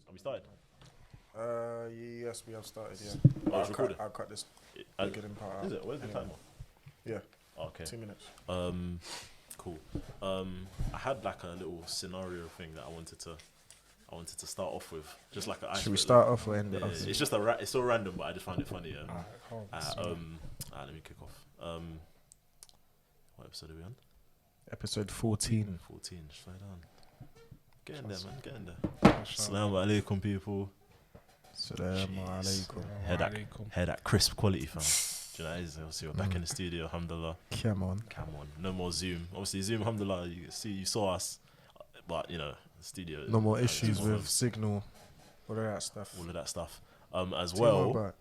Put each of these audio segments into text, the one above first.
Have we started? Yes, we have started. Yeah. Oh, it's recorded. I'll cut this Uh, beginning part out. Is it? Where's the timer? Yeah. Oh, okay. 2 minutes. Cool. I had like a little scenario thing that I wanted to start off with, just like a. Should we start off or end it? Yeah, it's just it's so random, but I just found it funny. Alright, let me kick off. What episode are we on? Episode 14. 14. Just slow down. Get in there, man. Get in there. Assalamu alaikum, people. Assalamu alaikum. Hear that crisp quality, fam. Do you know, obviously we're back in the studio, alhamdulillah. Come on. No more Zoom. Obviously Zoom, alhamdulillah, you saw us, but you know, the studio. No more issues with signal. All of that stuff. As well,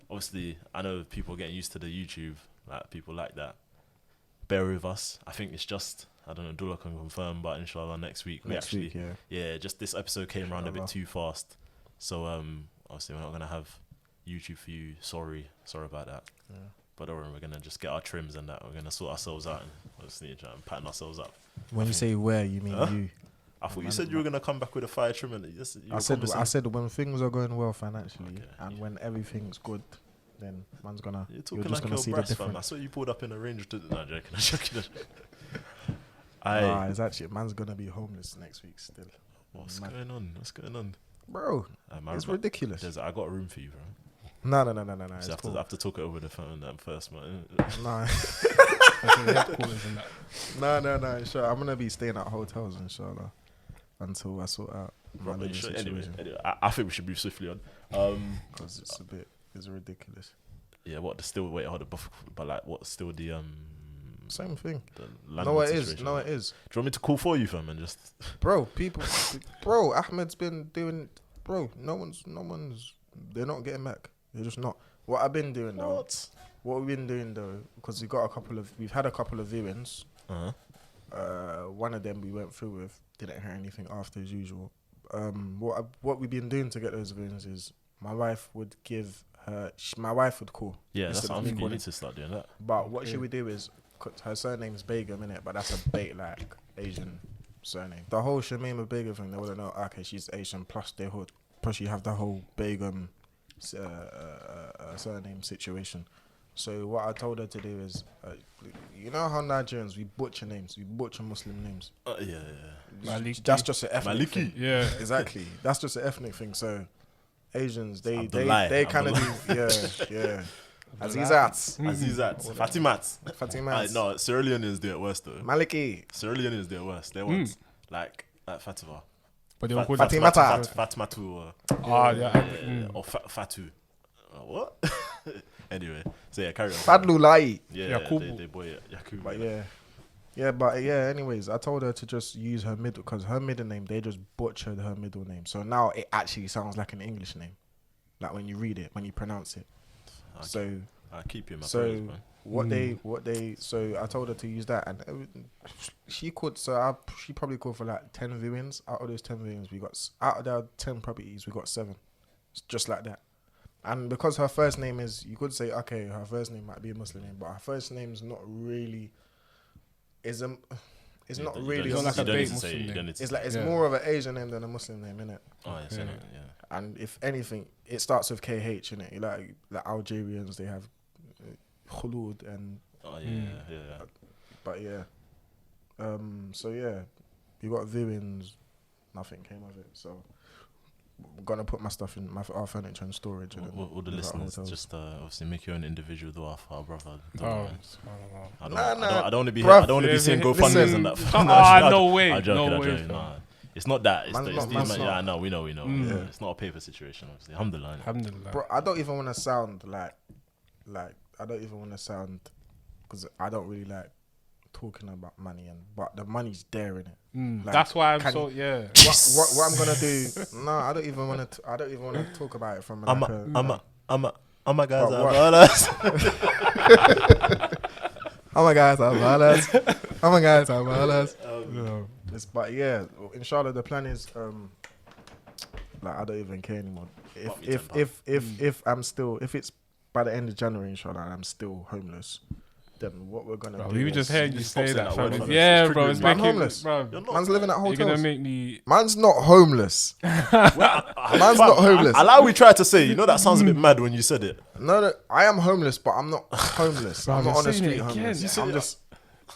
obviously I know people are getting used to the YouTube, like people like that. Bear with us. I think it's just, I don't know, Dula can confirm, but inshallah next week just this episode came around a bit too fast, so obviously we're not gonna have YouTube for you. Sorry about that. Yeah. But don't worry, we're gonna just get our trims and that. We're gonna sort ourselves out and just need to try and pattern ourselves up. When you say where, you mean you? I thought you said you were gonna come back with a fire trim, and I said when things are going well financially, and when everything's good, then man's gonna. You're just like gonna see the difference. I saw you pulled up in a Range. No, I'm joking. It's actually man's gonna be homeless next week still. What's going on, bro? It's ridiculous. I got a room for you, bro. No. So I have to talk it over the phone first, man. No. No. Sure, I'm gonna be staying at hotels, inshallah, until I sort out my living situation. Anyway, I think we should move swiftly on. Because it's ridiculous. Yeah, what? But like, what's still the same thing? No, it is. Do you want me to call for you, fam, and just? Bro, Ahmed's been doing. Bro, no one's. They're not getting back. They're just not. What I've been doing though. What we've been doing though, because we've had a couple of viewings. One of them we went through with, didn't hear anything after as usual. What we've been doing to get those viewings is my wife would call. Yeah, that's what I'm thinking. You need to start doing that. But what she would do is, her surname's Begum, innit? But that's a bait like Asian surname. The whole Shamima Begum thing, they wouldn't know. Okay, she's Asian. Plus you have the whole Begum surname situation. So what I told her to do is, you know how Nigerians, we butcher names, we butcher Muslim names. Yeah. Maliki. That's just an ethnic thing. Yeah, exactly. That's just an ethnic thing. So Asians, they kind of do, yeah. Azizat, Fatimat. No, Sierra Leoneans do it worse though. Maliki. Sierra Leoneans do it worse. They want like Fatima. But they were called Fatimata. Fatimatu. Or Fatu. What? Anyway, so yeah, carry on. Fadlulai. Yeah, they boy it. Yakubu. But anyways, I told her to just use her middle, because her middle name, they just butchered her middle name. So now it actually sounds like an English name. Like when you read it, when you pronounce it. I keep you in my prayers, man. So I told her to use that, and she probably called for like 10 viewings. Out of those 10 viewings, out of the 10 properties, we got 7. It's just like that. And because her first name is, you could say, okay, her first name might be a Muslim name, but her first name's not really, it's not really like a bait Muslim name. It's more of an Asian name than a Muslim name, innit? Oh, yes, yeah. And if anything, it starts with KH, innit? Like Algerians, they have Khulud and... Oh, yeah. But yeah. So yeah, you got viewings, nothing came of it, so... I'm gonna put my stuff in our furniture and storage. All the listeners, just obviously make your own individual dua for our brother. I don't want to be here. I don't want to be seeing GoFundMes and that. No way. I'm joking. Nah, it's not that. I know. We know. Yeah. It's not a paper situation, obviously. Alhamdulillah. Bro, I don't even want to sound because I don't really like talking about money, but the money's there in it. Like, that's why I'm so What I'm gonna do? No, I don't even want to talk about it from like oh my guys, I'm Oh my guys, I'm but yeah, inshallah, the plan is like I don't even care anymore. If it's by the end of January, inshallah, I'm still homeless. them what we're gonna do. We were just hearing you say that. Yeah, bro. It's making homeless. Man's living at hotels. You're gonna make me. Man's not homeless. Man's not homeless. I like we tried to say. You know that sounds a bit mad when you said it. No, I am homeless, but I'm not homeless. I'm not on the street homeless. I'm just.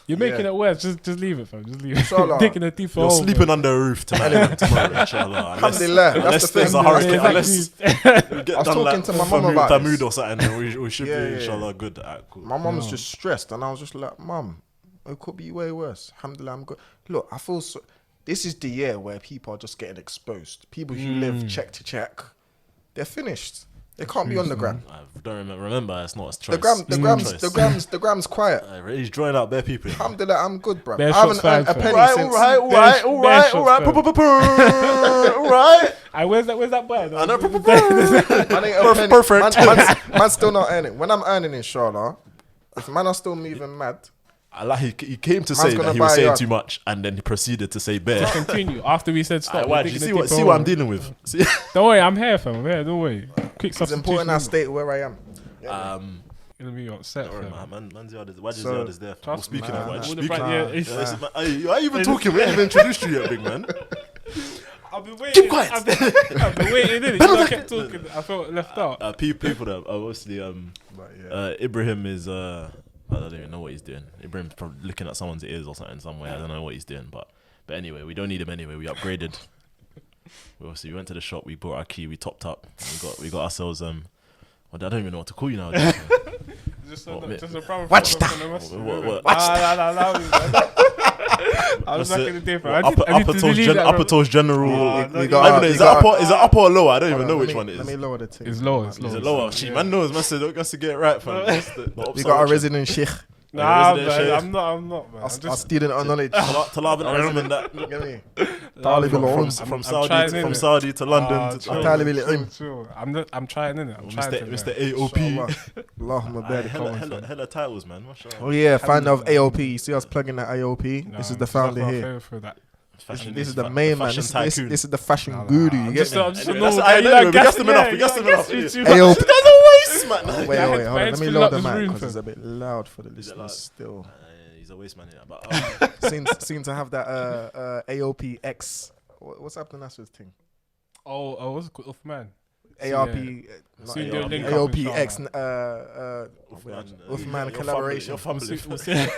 You're making it worse. Just leave it, fam. Just leave it. Digging a deeper hole. You're sleeping under a roof tomorrow, inshallah. Alhamdulillah. That's the thing. Unless I was talking to my mum about Thamud or something. We should be, inshallah, good. Cool. My mum was just stressed, and I was just like, Mum, it could be way worse. Alhamdulillah, I'm good. Look, I feel so. This is the year where people are just getting exposed. People who live check to check, they're finished. They can't be on the gram. I don't remember. It's not a choice. The gram's quiet. He's drawing out bare people. Alhamdulillah, I'm good, bro. I haven't earned a penny since. All right. Where's that boy? I know. Perfect. Man's still not earning. When I'm earning, inshallah, if man are still moving mad. He came to say that he was saying too much, and then he proceeded to say bare. Continue after we said stop. Why? You see what I'm dealing with? Don't worry, I'm here, fam. Yeah, don't worry. Quick it's important I state where I am. You're gonna be upset. Man's yard is there. Speaking of which, are you even talking? We haven't even introduced you yet, big man. I've been waiting. Keep quiet. I've been waiting, innit? You kept talking. I felt left out. People that obviously Ibrahim is I don't even know what he's doing. Ibrahim's probably looking at someone's ears or something somewhere. I don't know what he's doing, but anyway, we don't need him anyway. We upgraded. We went to the shop. We bought our key. We topped up. We got ourselves I don't even know what to call you now. Just a problem. Watch that. I was back in the day, bro. Upper toes general. Is it upper or lower? I don't even know which one it is. Let me lower the thing. It's lower. Is it lower? Man knows. Man said don't have to get it right, fam. We got our resident sheikh. Nah, man, I'm not, man. Our student of knowledge. Talab and Ilm and that. Get me? From Saudi to London. I'm trying, innit? Mr. AOP. Allahumma barik. Hella titles, man. Oh yeah, founder of AOP. You see us plugging that AOP? This is the founder here. This is the main man. This is the fashion guru. You get me? We gassed him enough. AOP. This guy's a waste, man. Wait, hold on. Let me lower the mic because it's a bit loud for the listeners still. He's a waste man here. But seem to have that AOP X. What's happening that's his thing? What's it called? Off man. AOP X Uthman collaboration.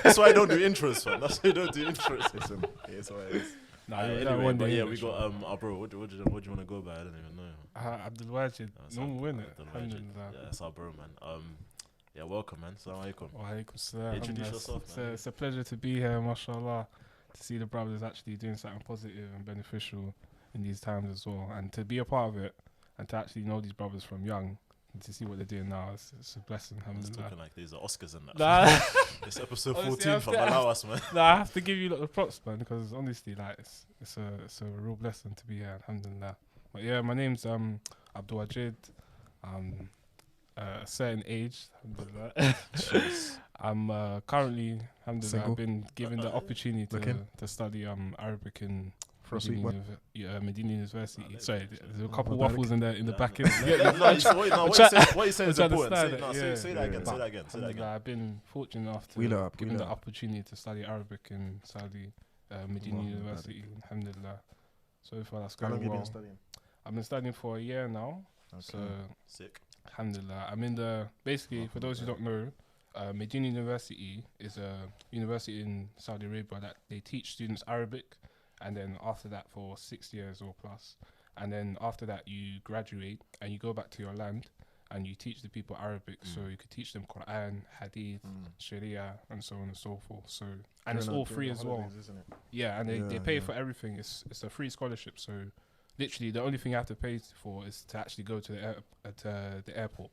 That's why I don't do intros, man. That's why I don't do intros. Listen, it's what it is. Anyway, we got our bro. What do you want to go by? I don't even know. Abdul Wajid, normal win it. Yeah, that's our bro, man. Yeah, welcome, man. Assalamu alaikum. Wa alaikum salam. Introduce yourself, man. It's a pleasure to be here, mashallah. To see the brothers actually doing something positive and beneficial in these times as well, and to be a part of it, and to actually know these brothers from young. And to see what they're doing now, it's a blessing. It's looking like these are Oscars and that. It's episode 14 from Allow Us, man. I have to give you a lot of props, man, because honestly, like it's a real blessing to be here. Alhamdulillah. But yeah, my name's Abdul Wajid. A certain age. Alhamdulillah. I'm currently, alhamdulillah, I've been given the opportunity to study Arabic in Medina University. Sorry, there's a couple waffles in the back end. What you saying is important. Say that again. I've been fortunate enough to given the opportunity to study Arabic in Saudi Medina University. Alhamdulillah. So far that's going well. How long have you been studying? I've been studying for a year now. Okay. So sick. Alhamdulillah. I'm in basically for those who don't know, Medina University is a university in Saudi Arabia that they teach students Arabic. And then after that for 6 years or plus. And then after that you graduate and you go back to your land and you teach the people Arabic. So you could teach them Quran, Hadith, Sharia and so on and so forth. So and it's all free as well. Yeah, and they pay for everything. It's a free scholarship. So literally the only thing you have to pay for is to actually go to the airport.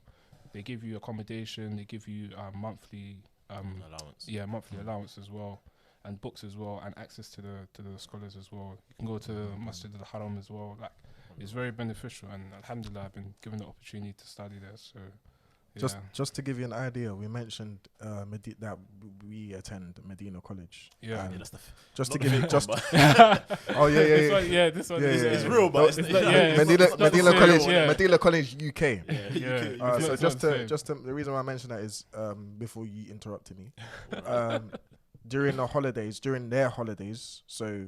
They give you accommodation, they give you monthly allowance. Yeah, monthly allowance as well. And books as well, and access to the scholars as well. You can go to Masjid al-Haram as well. Like, it's very beneficial, and alhamdulillah, I've been given the opportunity to study there. So, Just to give you an idea, we mentioned that we attend Medina College. Yeah, that's the just to give you just. This one. It's real, but it's not. Medina College, Medina College, UK. Yeah. So just the reason why I mentioned that is before you interrupted me, during their holidays, so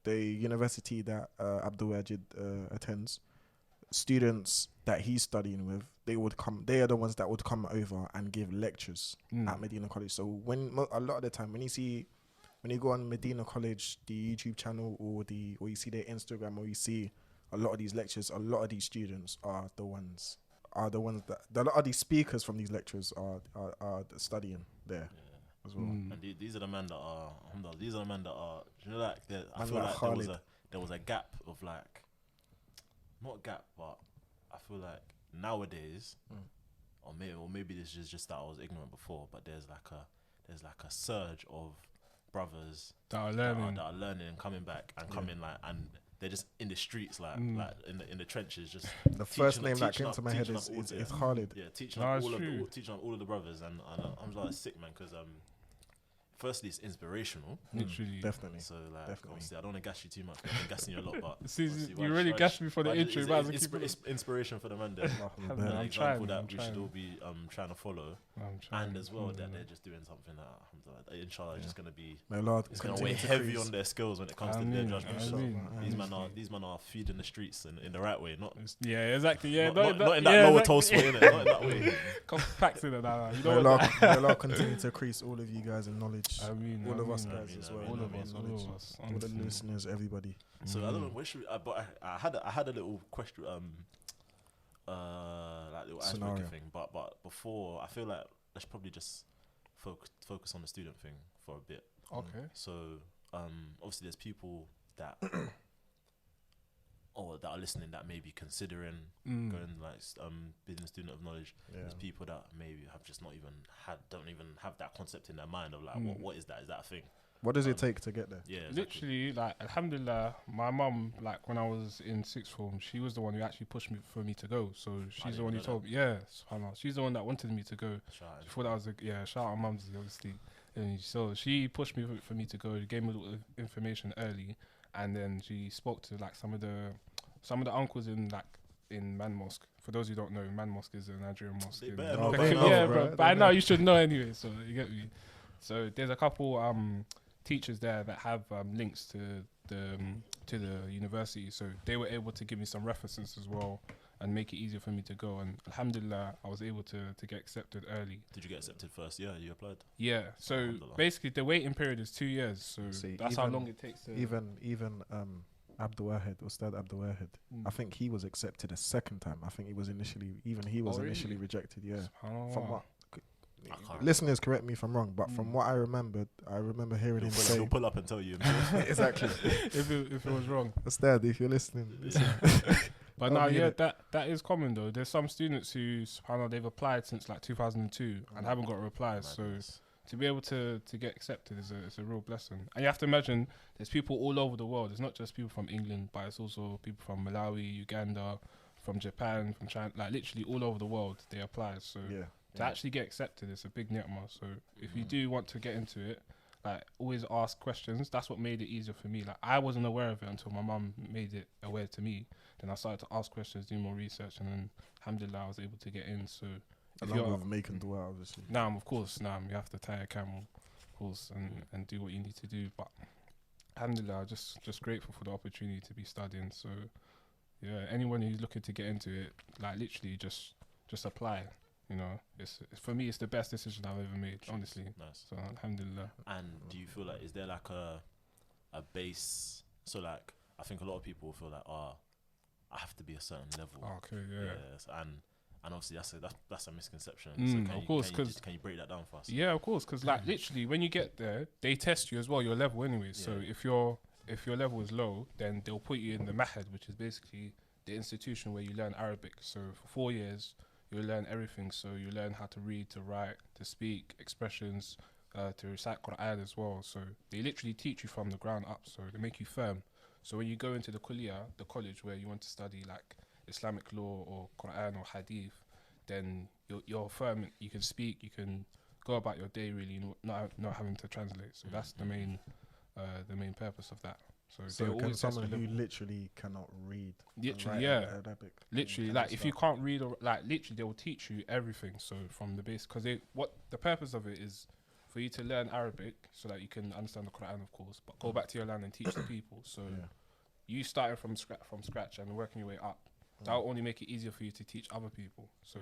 the university that Abdul Wajid attends, students that he's studying with, they are the ones that would come over and give lectures at Medina College. So a lot of the time when you go on Medina College, the YouTube channel or you see their Instagram, or you see a lot of these lectures, a lot of these students are the ones that a lot of these speakers from these lectures are studying there as well. And these are the men that are, you know, like I feel like there was a gap of like, not gap, but I feel like nowadays, or maybe this is just that I was ignorant before, but there's like a surge of brothers that are learning and coming back and coming like, and they're just in the streets like in the trenches, just the first name that came to my head is Khalid. Yeah, teaching up all of the brothers, and I'm like sick, man, because firstly, it's inspirational. Literally. Definitely. So, like, obviously, I don't want to gas you too much. I'm gassing you a lot, but... you really gassed me for the intro. It's inspiration for the man there. An example that we should all be trying to follow. And as well, that they're just doing something that, inshallah, is just going to be... It's going to weigh heavy on their skills when it comes to their judgment. These men are feeding the streets in the right way, not... Yeah, exactly. Yeah, not in that lower toast way, innit? Not in that way. Compacted it. May Allah continue to increase all of you guys in knowledge. All of us guys as well. All of us. All the listeners, everybody. So I don't know. Where should we? But I had a little question. Like little icebreaker thing. But before, I feel like let's probably just focus on the student thing for a bit. Okay. So obviously there's people that that are listening that may be considering going like being a student of knowledge. There's people that maybe have just don't even have that concept in their mind of like what is that? Is that a thing? What does it take to get there? Yeah, exactly. Literally, like, alhamdulillah, my mum, like, when I was in sixth form, she was the one who actually pushed me for me to go. So she's the one who told me, subhanAllah, she's the one that wanted me to go. She thought that was shout out mums, obviously. And so she pushed me for me to go, gave me a little information early, and then she spoke to like some of the uncles in Man Mosque. For those who don't know, Man Mosque is a Nigerian mosque. But I know you should know anyway. So you get me. So there's a couple teachers there that have links to the university. So they were able to give me some references as well and make it easier for me to go. And alhamdulillah, I was able to get accepted early. Did you get accepted first? Yeah, you applied. Yeah. So basically, the waiting period is 2 years. So that's how long it takes to. Even Abdul Wajid, Ustad Abdul Wajid, I think he was accepted a second time. I think he was initially rejected. Yeah. From what listeners, correct me if I'm wrong, but from what I remember hearing him say, he'll pull up and tell you exactly if it was wrong. Ustad, if you're listening. But that is common though. There's some students who, subhanAllah, they've applied since like 2002 and haven't got replies. So to be able to get accepted is a real blessing. And you have to imagine there's people all over the world. It's not just people from England, but it's also people from Malawi, Uganda, from Japan, from China, like literally all over the world they apply. So to actually get accepted, it's a big ni'mah. So if you do want to get into it, like, always ask questions. That's what made it easier for me. Like, I wasn't aware of it until my mum made it aware to me. Then I started to ask questions, do more research, and then alhamdulillah I was able to get in. So along with making dua, obviously. Of course, you have to tie a camel, of course, and do what you need to do. But alhamdulillah, just grateful for the opportunity to be studying. So yeah, anyone who's looking to get into it, like, literally just apply. You know, it's for me, it's the best decision I've ever made, honestly. Nice. So alhamdulillah. And do you feel like, is there like a base? So like, I think a lot of people feel like, I have to be a certain level. Okay, yeah. Yes, and obviously that's a misconception. So of course, because can you break that down for us? Yeah, of course, because like literally when you get there, they test you as well, your level anyway. Yeah. So if your level is low, then they'll put you in the mahad, which is basically the institution where you learn Arabic. So for 4 years, you'll learn everything. So you learn how to read, to write, to speak, expressions, to recite Quran as well. So they literally teach you from the ground up. So they make you firm. So when you go into the kulliyah, the college where you want to study like Islamic law or Quran or Hadith, then you're firm. You can speak. You can go about your day really, not having to translate. So that's the main purpose of that. So can someone who literally cannot read, literally, Arabic, literally, like if you can't read or like literally, they will teach you everything. So from the base, because what the purpose of it is for you to learn Arabic so that you can understand the Quran, of course, but go back to your land and teach the people. So you starting from scratch and working your way up. That will only make it easier for you to teach other people. So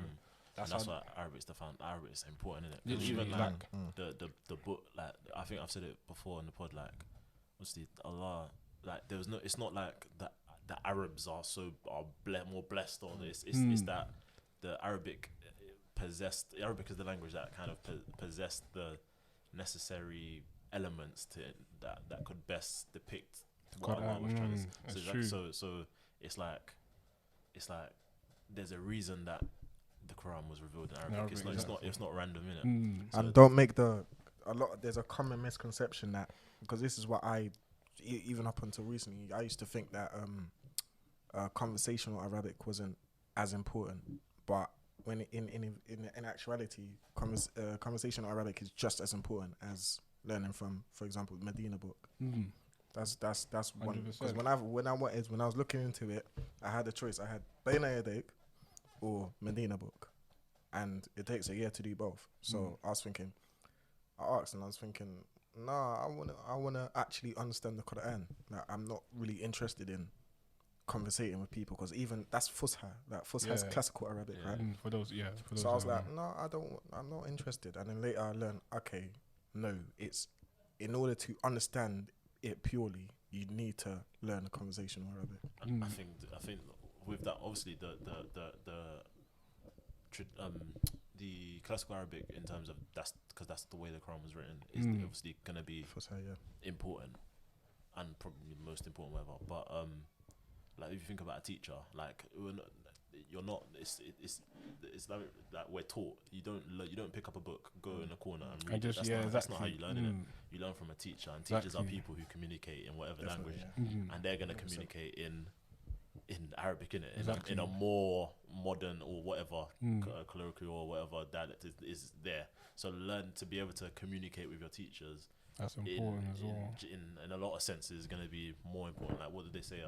that's why Arabic's Arabic is important, isn't it? Literally, even like the book, like I think I've said it before in the pod, like obviously Allah, like it's not like the Arabs are more blessed on this. It's that the Arabic is the language that kind of possessed the necessary elements to that could best depict what Allah was trying to say. So it's like there's a reason that the Quran was revealed in Arabic. It's not random, innit? And don't make there's a common misconception that, because this is what even up until recently, I used to think that conversational Arabic wasn't as important, but when in actuality, conversational Arabic is just as important as learning from, for example, Medina book. That's one. Because when I was looking into it, I had a choice. I had Bayna Yadik or Medina book, and it takes a year to do both. So I was thinking, I was thinking, nah, I wanna actually understand the Quran. Like, I'm not really interested in conversating with people, because even that's Fusha. Like Fusha is classical Arabic, right? For those, so I was like, no, I'm not interested. And then later I learned, okay, no, it's in order to understand it purely, you need to learn conversational Arabic. I think with that, obviously the classical Arabic, in terms of that's the way the Quran was written, is obviously gonna be important and probably the most important whatever. But like if you think about a teacher, like it's like we're taught. You don't pick up a book, go in a corner and read it. That's not how you learn it. You learn from a teacher, and teachers are people who communicate in whatever language, and they're gonna communicate in Arabic, in a more modern or whatever colloquial or whatever dialect is there. So learn to be able to communicate with your teachers. That's important as well. In a lot of senses, is going to be more important. Like, what did they say?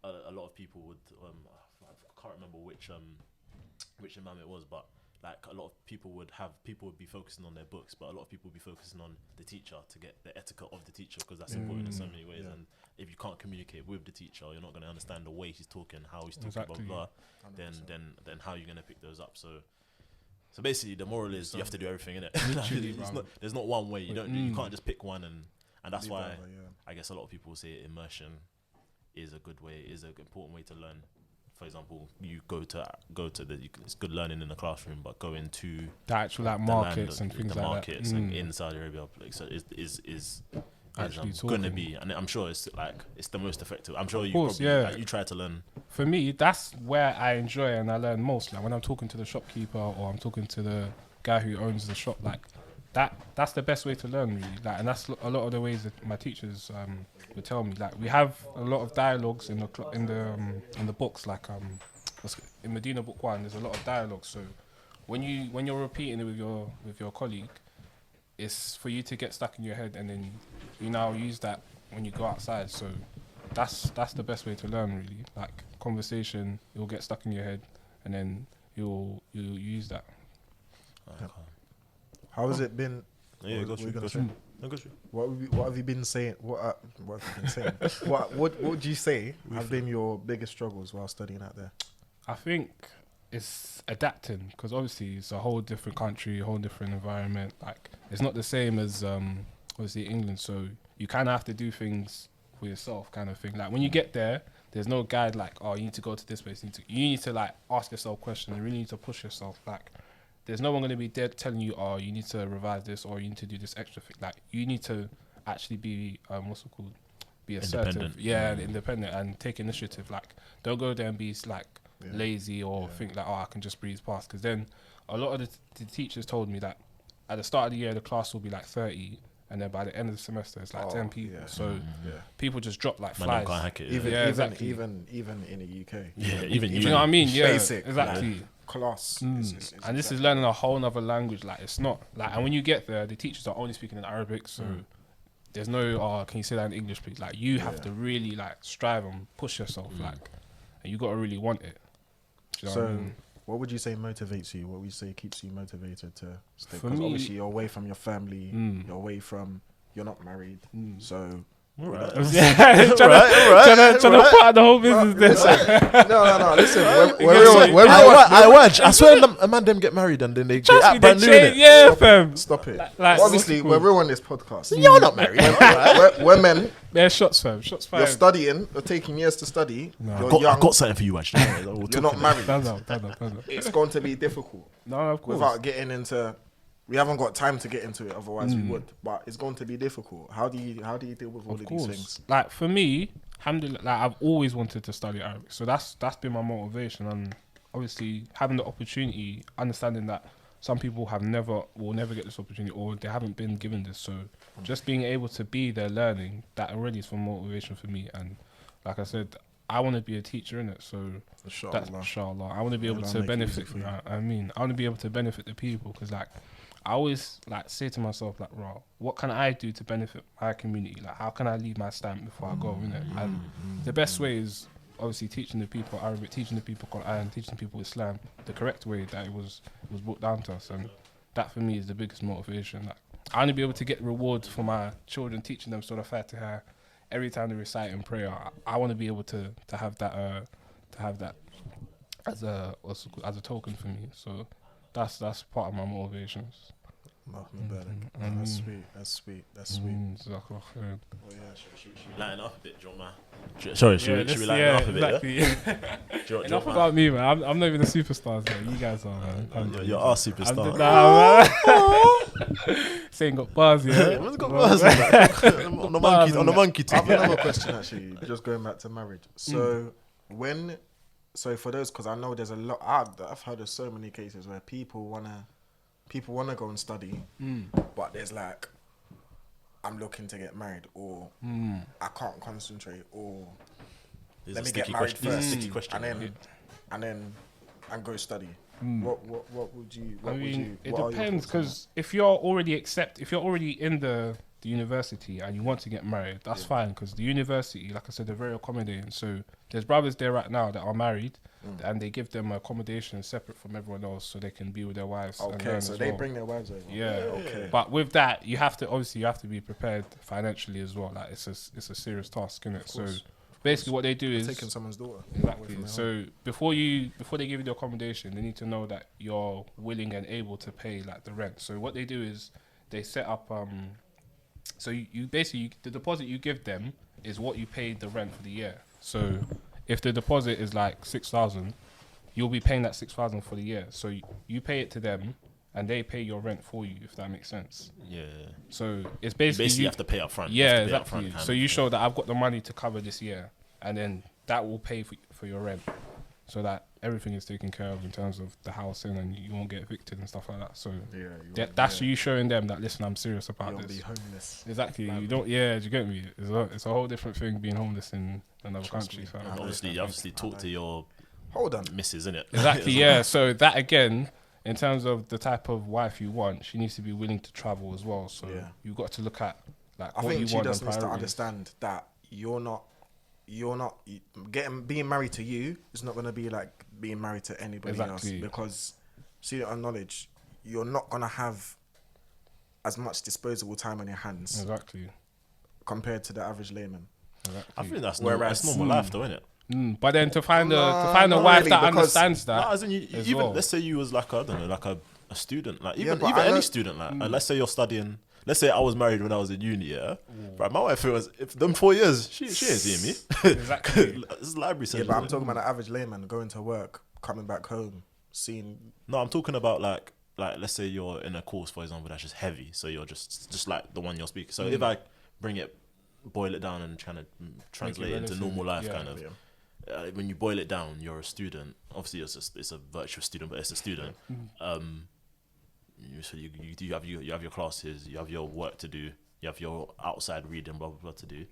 A lot of people would I can't remember which imam it was, but like a lot of people would be focusing on their books, but a lot of people would be focusing on the teacher to get the etiquette of the teacher, because that's important in so many ways. And if you can't communicate with the teacher, you're not going to understand the way he's talking, how he's talking, blah blah. Then how are you going to pick those up? So basically, the moral is you have to do everything, innit? There's not one way. You can't just pick one, and that's why I guess a lot of people say immersion is a good way, is an important way to learn. For example, you go to it's good learning in the classroom, but going to the actual markets and things like that. The markets and in Saudi Arabia, like, so is actually going to be, and I'm sure it's the most effective. I'm sure you try to learn. For me, that's where I enjoy and I learn most. Like when I'm talking to the shopkeeper or I'm talking to the guy who owns the shop, like that's the best way to learn, really. Like, and that's a lot of the ways that my teachers would tell me. Like, we have a lot of dialogues in the books. Like in Medina Book 1, there's a lot of dialogues. So when you're repeating it with your colleague, it's for you to get stuck in your head, and then you now use that when you go outside. So that's the best way to learn, really. Like conversation, you'll get stuck in your head, and then you'll use that. How has it been? Yeah, go through. What have you been saying? What have you been saying? what would you say have been your biggest struggles while studying out there? I think it's adapting, because obviously it's a whole different country, a whole different environment. Like, it's not the same as obviously England, so you kind of have to do things for yourself, kind of thing. Like when you get there, there's no guide like, oh, you need to go to this place. You need to like ask yourself questions. You really need to push yourself. Like, there's no one going to be there telling you, oh, you need to revise this or you need to do this extra thing. Like, you need to actually be be assertive, independent, and take initiative. Like, don't go there and be like lazy or think like, oh, I can just breeze past. Because then a lot of the teachers told me that at the start of the year the class will be like 30, and then by the end of the semester it's like 10 people. Yeah. So people just drop like Man, flies. can't hack it. Even in the UK. Yeah, even you know what I mean? Yeah, basic, exactly. Class. And this is learning a whole nother language. Like it's not like, and when you get there, the teachers are only speaking in Arabic, so there's no can you say that in English, please? Like you have to really like strive and push yourself, like, and you got to really want it. Do you know what I mean? What would you say motivates you? What would you say keeps you motivated to stay? For Because me, obviously you're away from your family, you're not married, so. Right. trying to put out the whole business there. No. Listen, I swear a man them get married and then they act brand new. Yeah, fam. Stop it. Like, obviously, we're real on this podcast. You're not married. We're men. They're shots, fam. Shots fired. You're studying. You're taking years to study. I got something for you, actually. You're not married. Stand up. It's going to be difficult. No, of course. Without getting into, we haven't got time to get into it. Otherwise, we would. But it's going to be difficult. How do you deal with all of these things? Like for me, alhamdulillah, like I've always wanted to study Arabic, so that's been my motivation. And obviously, having the opportunity, understanding that some people will never get this opportunity, or they haven't been given this. So just being able to be there learning, that already is some motivation for me. And like I said, I want to be a teacher in it. So that's inshallah. I want to be able to benefit. I want to be able to benefit the people, because like I always like say to myself, like, "Raw, what can I do to benefit my community? Like, how can I leave my stamp before I go?" And the best way is obviously teaching the people Arabic, teaching the people Quran, teaching the people Islam the correct way that it was brought down to us. And that for me is the biggest motivation. Like, I want to be able to get rewards for my children, teaching them Surah Fatiha every time they recite in prayer. I want to be able to have that as a token for me. So that's part of my motivations. That's sweet. Lighten up a bit, Jummah. Sorry, should we lighten up a bit? Exactly. Enough about me, man. I'm not even a superstar, man. You guys are, man. You're our superstar. Saying got bars, yeah. What's got bars on the monkey team? I have another question actually. Just going back to marriage. So for those, because I know there's a lot. I've heard of so many cases where people wanna go and study, but there's like, I'm looking to get married, or I can't concentrate, or let me get married first, and then go study. What would you? It depends, because if you're already in the university and you want to get married, that's fine, because the university, like I said, they're very accommodating. So there's brothers there right now that are married, and they give them accommodation separate from everyone else, so they can be with their wives. Okay, so they bring their wives over. Yeah. Okay. But with that, you have to be prepared financially as well. Like it's a serious task, isn't it? So basically, what they do is taking someone's daughter. Exactly. So before they give you the accommodation, they need to know that you're willing and able to pay like the rent. So what they do is they set up. So you basically, the deposit you give them is what you paid the rent for the year. So if the deposit is like 6,000, you'll be paying that 6,000 for the year. So you pay it to them, and they pay your rent for you, if that makes sense. Yeah. So it's basically you have to pay up front. Yeah, exactly. So you show that I've got the money to cover this year, and then that will pay for your rent, so that everything is taken care of in terms of the housing, and you won't get evicted and stuff like that. So that's you showing them that, listen, I'm serious about this. Be homeless. Exactly. You don't. Yeah, do you get me? It's a whole different thing being homeless in another country. So you obviously talk to your missus, innit? Exactly. Yeah. So that again, in terms of the type of wife you want, she needs to be willing to travel as well. So you've got to look at like what you want. I think she does need to understand that you're not being married to you is not going to be like being married to anybody else, because see, acknowledge you're not going to have as much disposable time on your hands compared to the average layman. I think that's normal life though, isn't it? But then to find a wife that understands that, as in even let's say you was like a student, like even any student, like let's say you're studying. Let's say I was married when I was in uni, Right, my wife, if them 4 years, she ain't seeing me. Exactly. It's library centre. Yeah, but I'm talking about the average layman going to work, coming back home, seeing. No, I'm talking about like let's say you're in a course, for example, that's just heavy, so you're just like the one you're speaking. So if I boil it down and trying to translate it into normal life, kind of. When you boil it down, you're a student. Obviously, it's a virtual student, but it's a student. So you have your classes, you have your work to do, you have your outside reading, blah blah blah to do.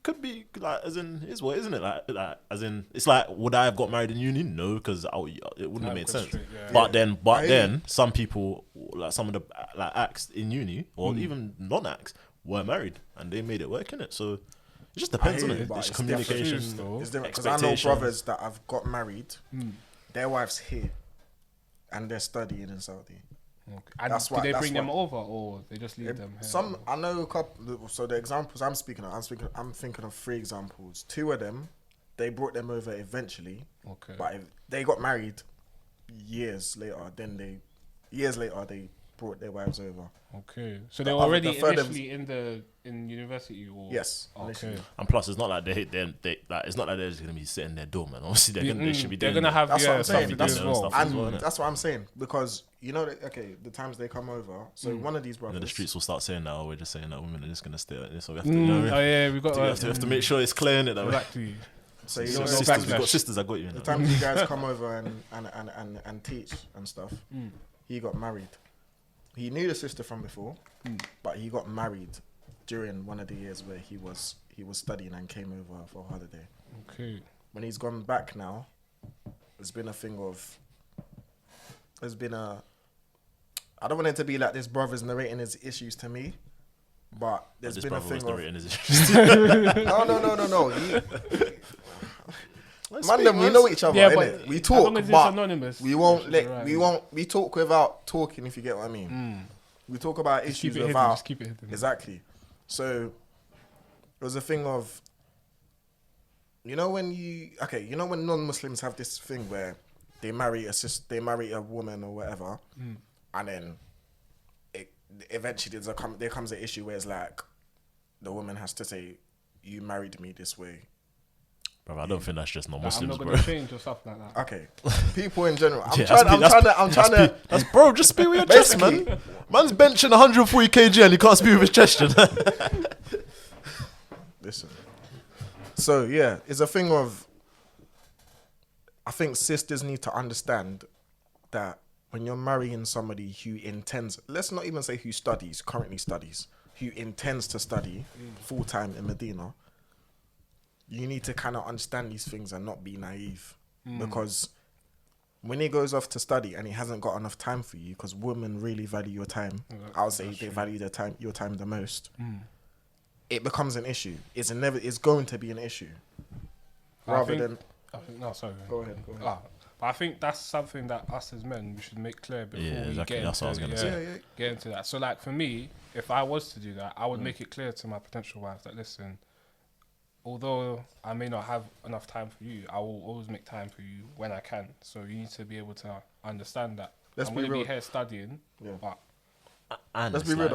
Could be like, as in, is what, isn't it? Like as in, it's like, would I have got married in uni? No, because it wouldn't have made sense. Straight, But then, some people, like some of the like acts in uni or even non-acts, were married and they made it work, innit? So it just depends on it. It's communication, it's different. Because I know brothers that have got married, their wives here, and they're studying in Saudi. Okay. And do they bring them over, or they just leave them here? Some, I know a couple. So the examples I'm speaking of, I'm thinking of 3 examples. 2 of them, they brought them over eventually. Okay. But they got married years later. Years later, they brought their wives over. Okay. So they were already initially in university, or yes. Okay. And plus, it's not like they like, it's not like they're just gonna be sitting there dormant. Obviously, they should be. They're gonna have that's what I'm saying. That's what I'm saying, because you know, the times they come over. So one of these brothers, the streets will start saying that. Oh, we're just saying that women are just gonna stay like this. So we have to, we have to make sure it's clear in it. Exactly. So we've got sisters. I got you. The times you guys come over and teach and stuff, he got married. He knew the sister from before, but he got married during one of the years where he was studying and came over for a holiday. Okay. When he's gone back now, there's been a thing of. I don't want it to be like this brother's narrating his issues to me, but there's been a thing of. No. Man, we know each other, innit? We talk, but we talk without talking, if you get what I mean. We talk about issues without. Just keep it hidden. Exactly. So it was a thing of, when non-Muslims have this thing where they marry a woman or whatever, and then eventually there comes an issue where it's like the woman has to say, "You married me this way." Bro, I don't think that's just non-Muslims, I'm not gonna change or something like that. Okay, people in general. I'm trying to. That's bro. Just speak with your chest, man. Man's benching 140 kg and he can't speak with his chest. Listen. So yeah, it's a thing of. I think sisters need to understand that when you're marrying somebody who intends, let's not even say who currently studies, who intends to study full time in Medina. You need to kind of understand these things and not be naive, because when he goes off to study and he hasn't got enough time for you, because women really value your time. I would say they value your time the most. It becomes an issue. It's going to be an issue. Go ahead. But I think that's something that us as men, we should make clear before we get into that. So like for me, if I was to do that, I would make it clear to my potential wife that, listen, although I may not have enough time for you, I will always make time for you when I can. So you need to be able to understand that. I'm going to be here studying, but... And let's be real,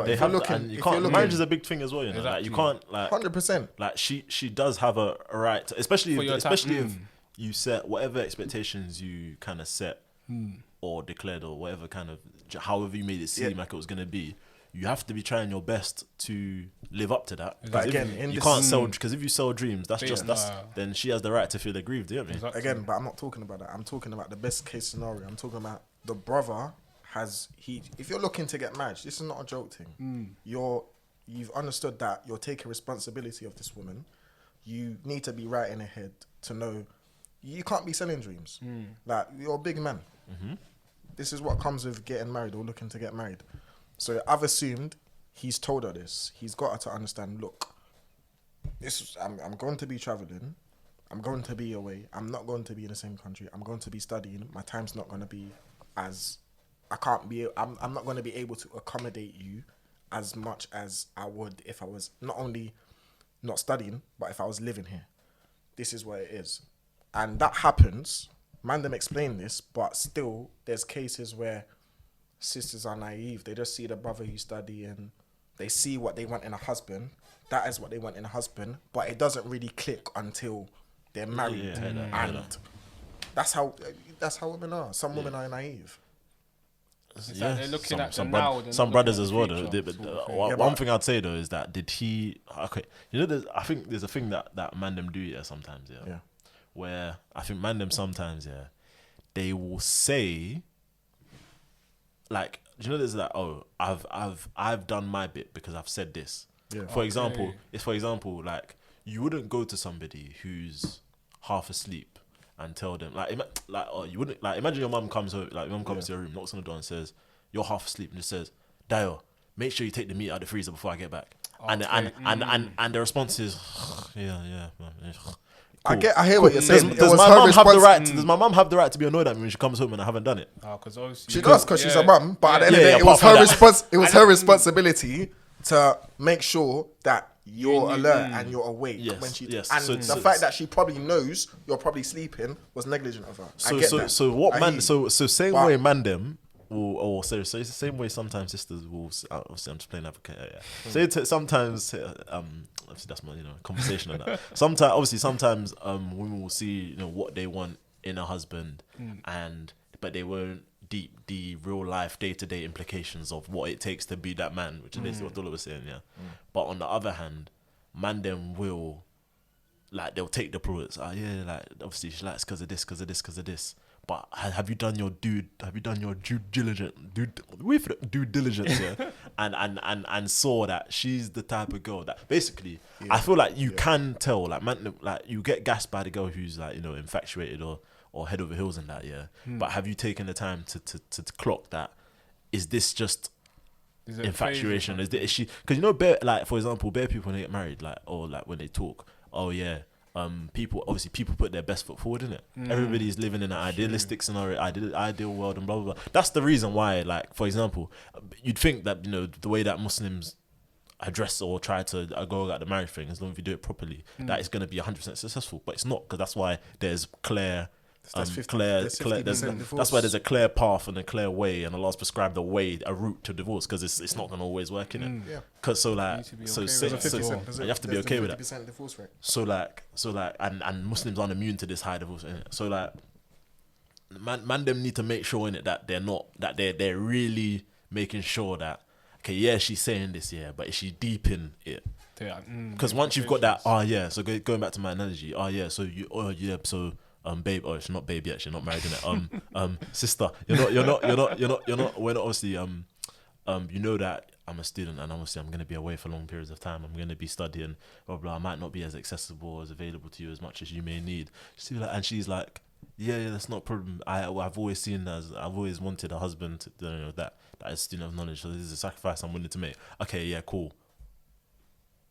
marriage is a big thing as well, you know. Exactly. Like, you can't, like... 100%. Like, she does have a right to, especially if you set whatever expectations you kind of set or declared or whatever kind of, however you made it seem like it was going to be, you have to be trying your best to live up to that. But again, you can't sell, because if you sell dreams, then she has the right to feel aggrieved. You know what I mean? Exactly. Again, but I'm not talking about that. I'm talking about the best case scenario. I'm talking about the brother if you're looking to get married, this is not a joke thing. You've understood that you're taking responsibility of this woman. You need to be right in the head to know you can't be selling dreams. Like, you're a big man. This is what comes with getting married or looking to get married. So I've assumed he's told her this. He's got her to understand, look, I'm going to be traveling. I'm going to be away. I'm not going to be in the same country. I'm going to be studying. My time's not going to be I'm not going to be able to accommodate you as much as I would if I was not only not studying, but if I was living here. This is what it is. And that happens. Mandem explained this, but still there's cases where sisters are naive. They just see the brother who's studying. They see what they want in a husband. That is what they want in a husband, but it doesn't really click until they're married. That's how women are. Some women are naive. Yeah, they're looking at some brothers as well. One thing I'd say though is that I think there's a thing that mandem do sometimes where I think mandem sometimes they will say like, do you know there's that? Oh, I've done my bit because I've said this. Yeah. For example, like you wouldn't go to somebody who's half asleep and tell them you wouldn't like imagine your mum comes home, like your mum comes to your room, knocks on the door and says you're half asleep and just says, Dio, make sure you take the meat out of the freezer before I get back. And the response is yeah. Cool. I hear what you're saying. Does my mum have the right? Does my mum have the right to be annoyed at me when she comes home and I haven't done it? Because obviously she does, because she's a mum. But at the end of the day, it was her responsibility to make sure that you're alert and you're awake when she. Yes. And the fact that she probably knows you're probably sleeping was negligent of her. I get that. So what man? So same way man them. So it's the same way sometimes sisters will. Obviously, I'm just playing advocate. So sometimes, obviously that's my conversation on that. Sometimes women will see what they want in a husband, but they won't deep the real life day to day implications of what it takes to be that man, which is basically what Dula was saying. But on the other hand, man them will they'll take the pros. Obviously she likes because of this. But have you done your due diligence? Due diligence, and saw that she's the type of girl that basically I feel like you can tell, man, you get gassed by the girl who's infatuated or head over heels in that, But have you taken the time to clock that? Is this just infatuation? Is she? Because for example, bare people when they get married, or when they talk, people put their best foot forward, innit? Everybody's living in an idealistic scenario, ideal world, and blah blah blah. That's the reason why, for example, you'd think that the way that Muslims address or try to go about the marriage thing, as long as you do it properly, that is going to be 100% successful. But it's not, because that's why there's clear. That's why there's a clear path and a clear way, and Allah's prescribed a route to divorce, because it's not going to always work, innit? Because you have to be okay with that. Divorce rate. And Muslims aren't immune to this high divorce, innit? So man them need to make sure, innit, that they're really making sure that she's saying this, but is she deep in it? Because once you've got that, so going back to my analogy, babe, she's not babe yet, she's not married, innit? Sister, you're not. We're not obviously that I'm a student, and obviously I'm gonna be away for long periods of time. I'm gonna be studying, blah blah. I might not be as accessible or as available to you as much as you may need. And she's like, yeah, that's not a problem. I've always seen I've always wanted a husband that is a student of knowledge. So this is a sacrifice I'm willing to make. Okay, yeah, cool.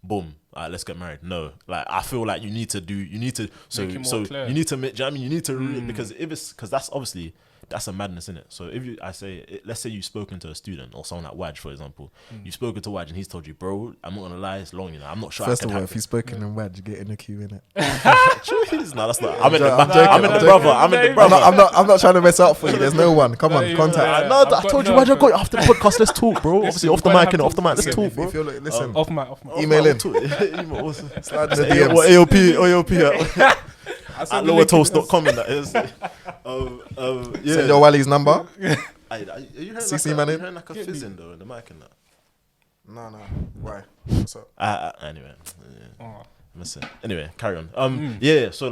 Boom. All right, let's get married. No, I feel like you need to make, you need to because that's a madness, isn't it? So let's say you've spoken to a student or someone like Waj, for example. You've spoken to Waj and he's told you, bro, I'm not gonna lie, it's long, I'm not sure. First of all, if you've spoken in Waj, you get in the queue, innit? No, that's not. I'm in the brother. I'm not trying to mess up for you. There's no one. Come on, contact. No, I told you, Waj, I got you after the podcast. Let's talk, bro. Obviously, off the mic, let's talk, bro. Listen, off mic. Email in. Slide in the DMs. At lowertoast.com, that is. Send your Wally's number. Are you hearing CC man in? hearing like a fizzing though in the mic and that? No. Why? What's up? Anyway. Anyway, carry on. Yeah. So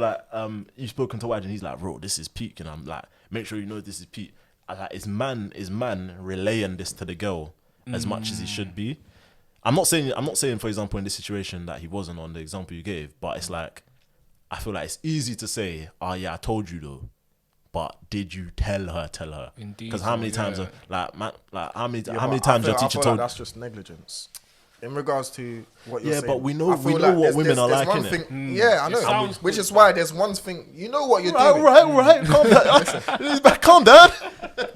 you've spoken to Waj and he's like, bro, this is peak, and I'm like, make sure you know this is peak. Is man relaying this to the girl as much as he should be? I'm not saying, for example, in this situation that he wasn't on the example you gave, but it's like, I feel like it's easy to say, I told you though, but did you tell her? Indeed. Because how many times, how many times your teacher told? That's just negligence. In regards to what you're saying. Yeah, but we know what women are like, innit? Yeah, I know. Which is why there's one thing. You know what you're doing. Right. Calm down.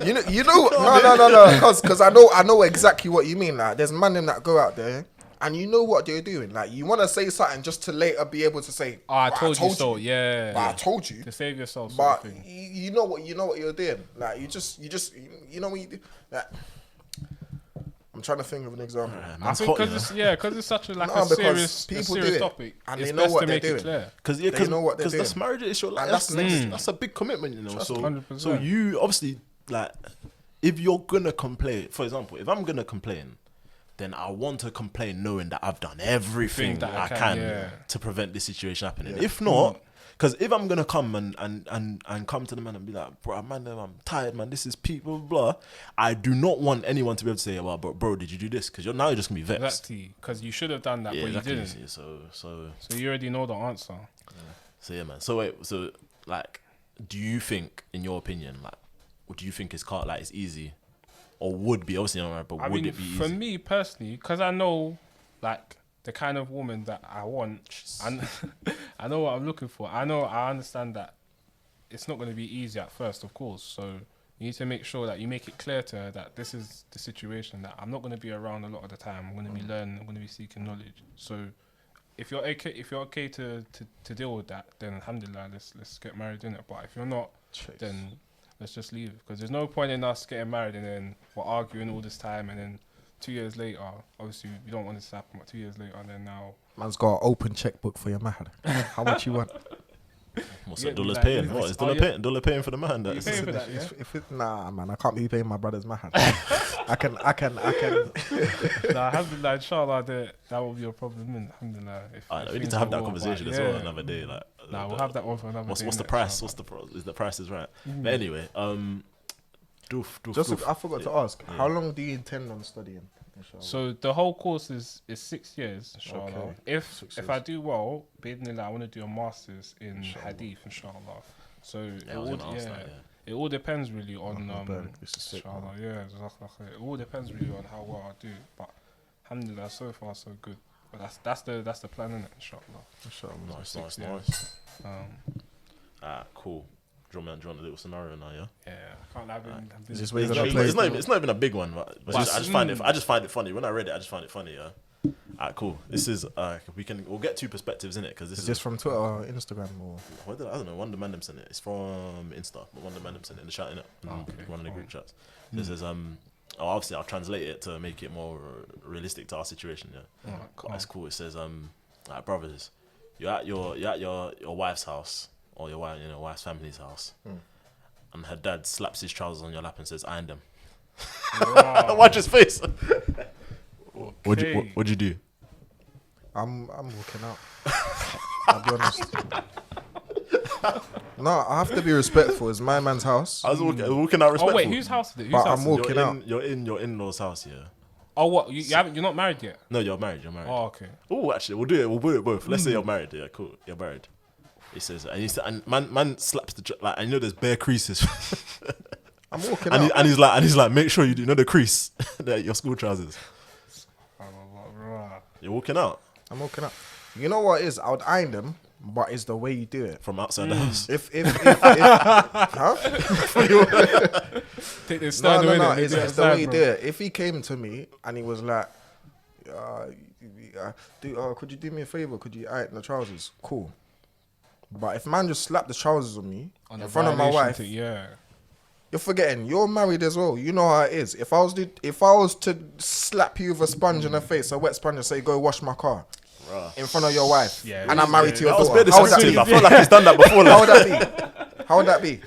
You know. No. Because I know exactly what you mean. Like, there's men that go out there, and you know what they're doing. Like, you want to say something just to later be able to say, I told you so. Yeah. But I told you to save yourself. But you know what you're doing. Like, you just you know what you do. Like, I'm trying to think of an example. I think because it's such a serious topic, and they know what they're doing. Because that's marriage. It's your life. That's a big commitment, you know. So 100%. So you obviously, like, if you're gonna complain, for example, if I'm gonna complain, then I want to complain knowing that I've done everything that I can to prevent this situation happening. If not, Because if I'm gonna come and come to the man and be like, bro, man, I'm tired, man. This is people, blah. I do not want anyone to be able to say, well, bro, did you do this? Because you're just gonna be vexed. Exactly. Because you should have done that, but exactly. You didn't. So you already know the answer. Yeah. So yeah, man. So wait. So like, do you think, in your opinion, like, do you think it's it's easy, or would be obviously not right, but would it be easy? For me personally, because I know, like, the kind of woman that I want, and I know what I'm looking for. I understand that it's not going to be easy at first, of course. So you need to make sure that you make it clear to her that this is the situation, that I'm not going to be around a lot of the time. I'm going to be learning. I'm going to be seeking knowledge. So if you're okay to deal with that, then alhamdulillah, let's get married in it. But if you're not, then let's just leave, because there's no point in us getting married and then we're arguing all this time, and then 2 years later, obviously we don't want this to happen, but 2 years later, and then now man's got an open checkbook for your mahar. How much you want? What's that? Dullah's paying? What is Dullah paying for the man? You paying for that? Yeah? Nah, man, I can't be paying my brother's mahar. I can. Nah, alhamdulillah, inshallah, that will be a problem. Alhamdulillah. We need to have that conversation as well another day. Like, nah, we'll have that one for another day. What's the price? What's the price? Is the price is right? But anyway, I forgot to ask. How long do you intend on studying? Inshallah? So the whole course is 6 years, inshallah. Okay. If I do well, I want to do a master's in hadith, inshallah. So it all depends really on inshallah. Yeah, it all depends really on how well I do. But alhamdulillah, so far so good. But that's the plan, innit, inshallah. Nice. Cool. Do you want a little scenario now, yeah? Yeah, I can't have him. It's not even a big one, but I just find it funny. When I read it, I just find it funny, yeah. Cool. This is we'll get two perspectives in it, because this is just from Twitter or Instagram or I don't know. One of the man them sent it. It's from Insta, but one of the man them sent it in the chat, innit? One of the group chats. This is obviously I'll translate it to make it more realistic to our situation, yeah. Cool. That's cool. It says brothers, you're at your wife's house, or your wife's family's house, and her dad slaps his trousers on your lap and says, "Iron them." Wow. Watch his face. Okay. What'd you do? I'm walking out. I'll be honest. No, I have to be respectful. It's my man's house. I was walking out respectful. Oh wait, whose house is it? I'm walking out. You're in your in-laws' house, yeah. Oh, what? You're not married yet? No, you're married. Oh, okay. Oh, actually, we'll do it both. Let's say you're married. Yeah, cool. You're married. He says, and man slaps I know there's bare creases. I'm walking out. And he's like, make sure you do the crease, your school trousers. You're walking out. I'm walking out. You know what it is? I would iron them, but it's the way you do it from outside the house. If huh? Take this no. It's the way you do it. If he came to me and he was like, could you do me a favor? Could you iron the trousers? Cool. But if man just slapped the trousers on me in front of my wife, you're forgetting you're married as well. You know how it is. If I was to slap you with a sponge in the face, a wet sponge, and say go wash my car in front of your wife, and I'm married to your daughter, how would that be? I feel like he's done that before. How would that be?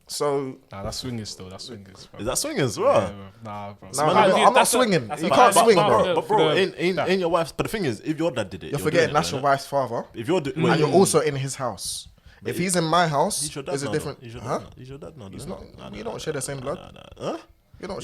So that's swingers still. That's swingers. Bro. Is that swingers, bro? Yeah, nah, bro. No, I'm not swinging. You can't swing, bro. But bro, in your wife's. But the thing is, if your dad did it, you're forgetting that's your wife's father. If you're and you're also in his house. If he's in my house, it's a different. He's your dad now. He's not. You don't share the same blood. Huh?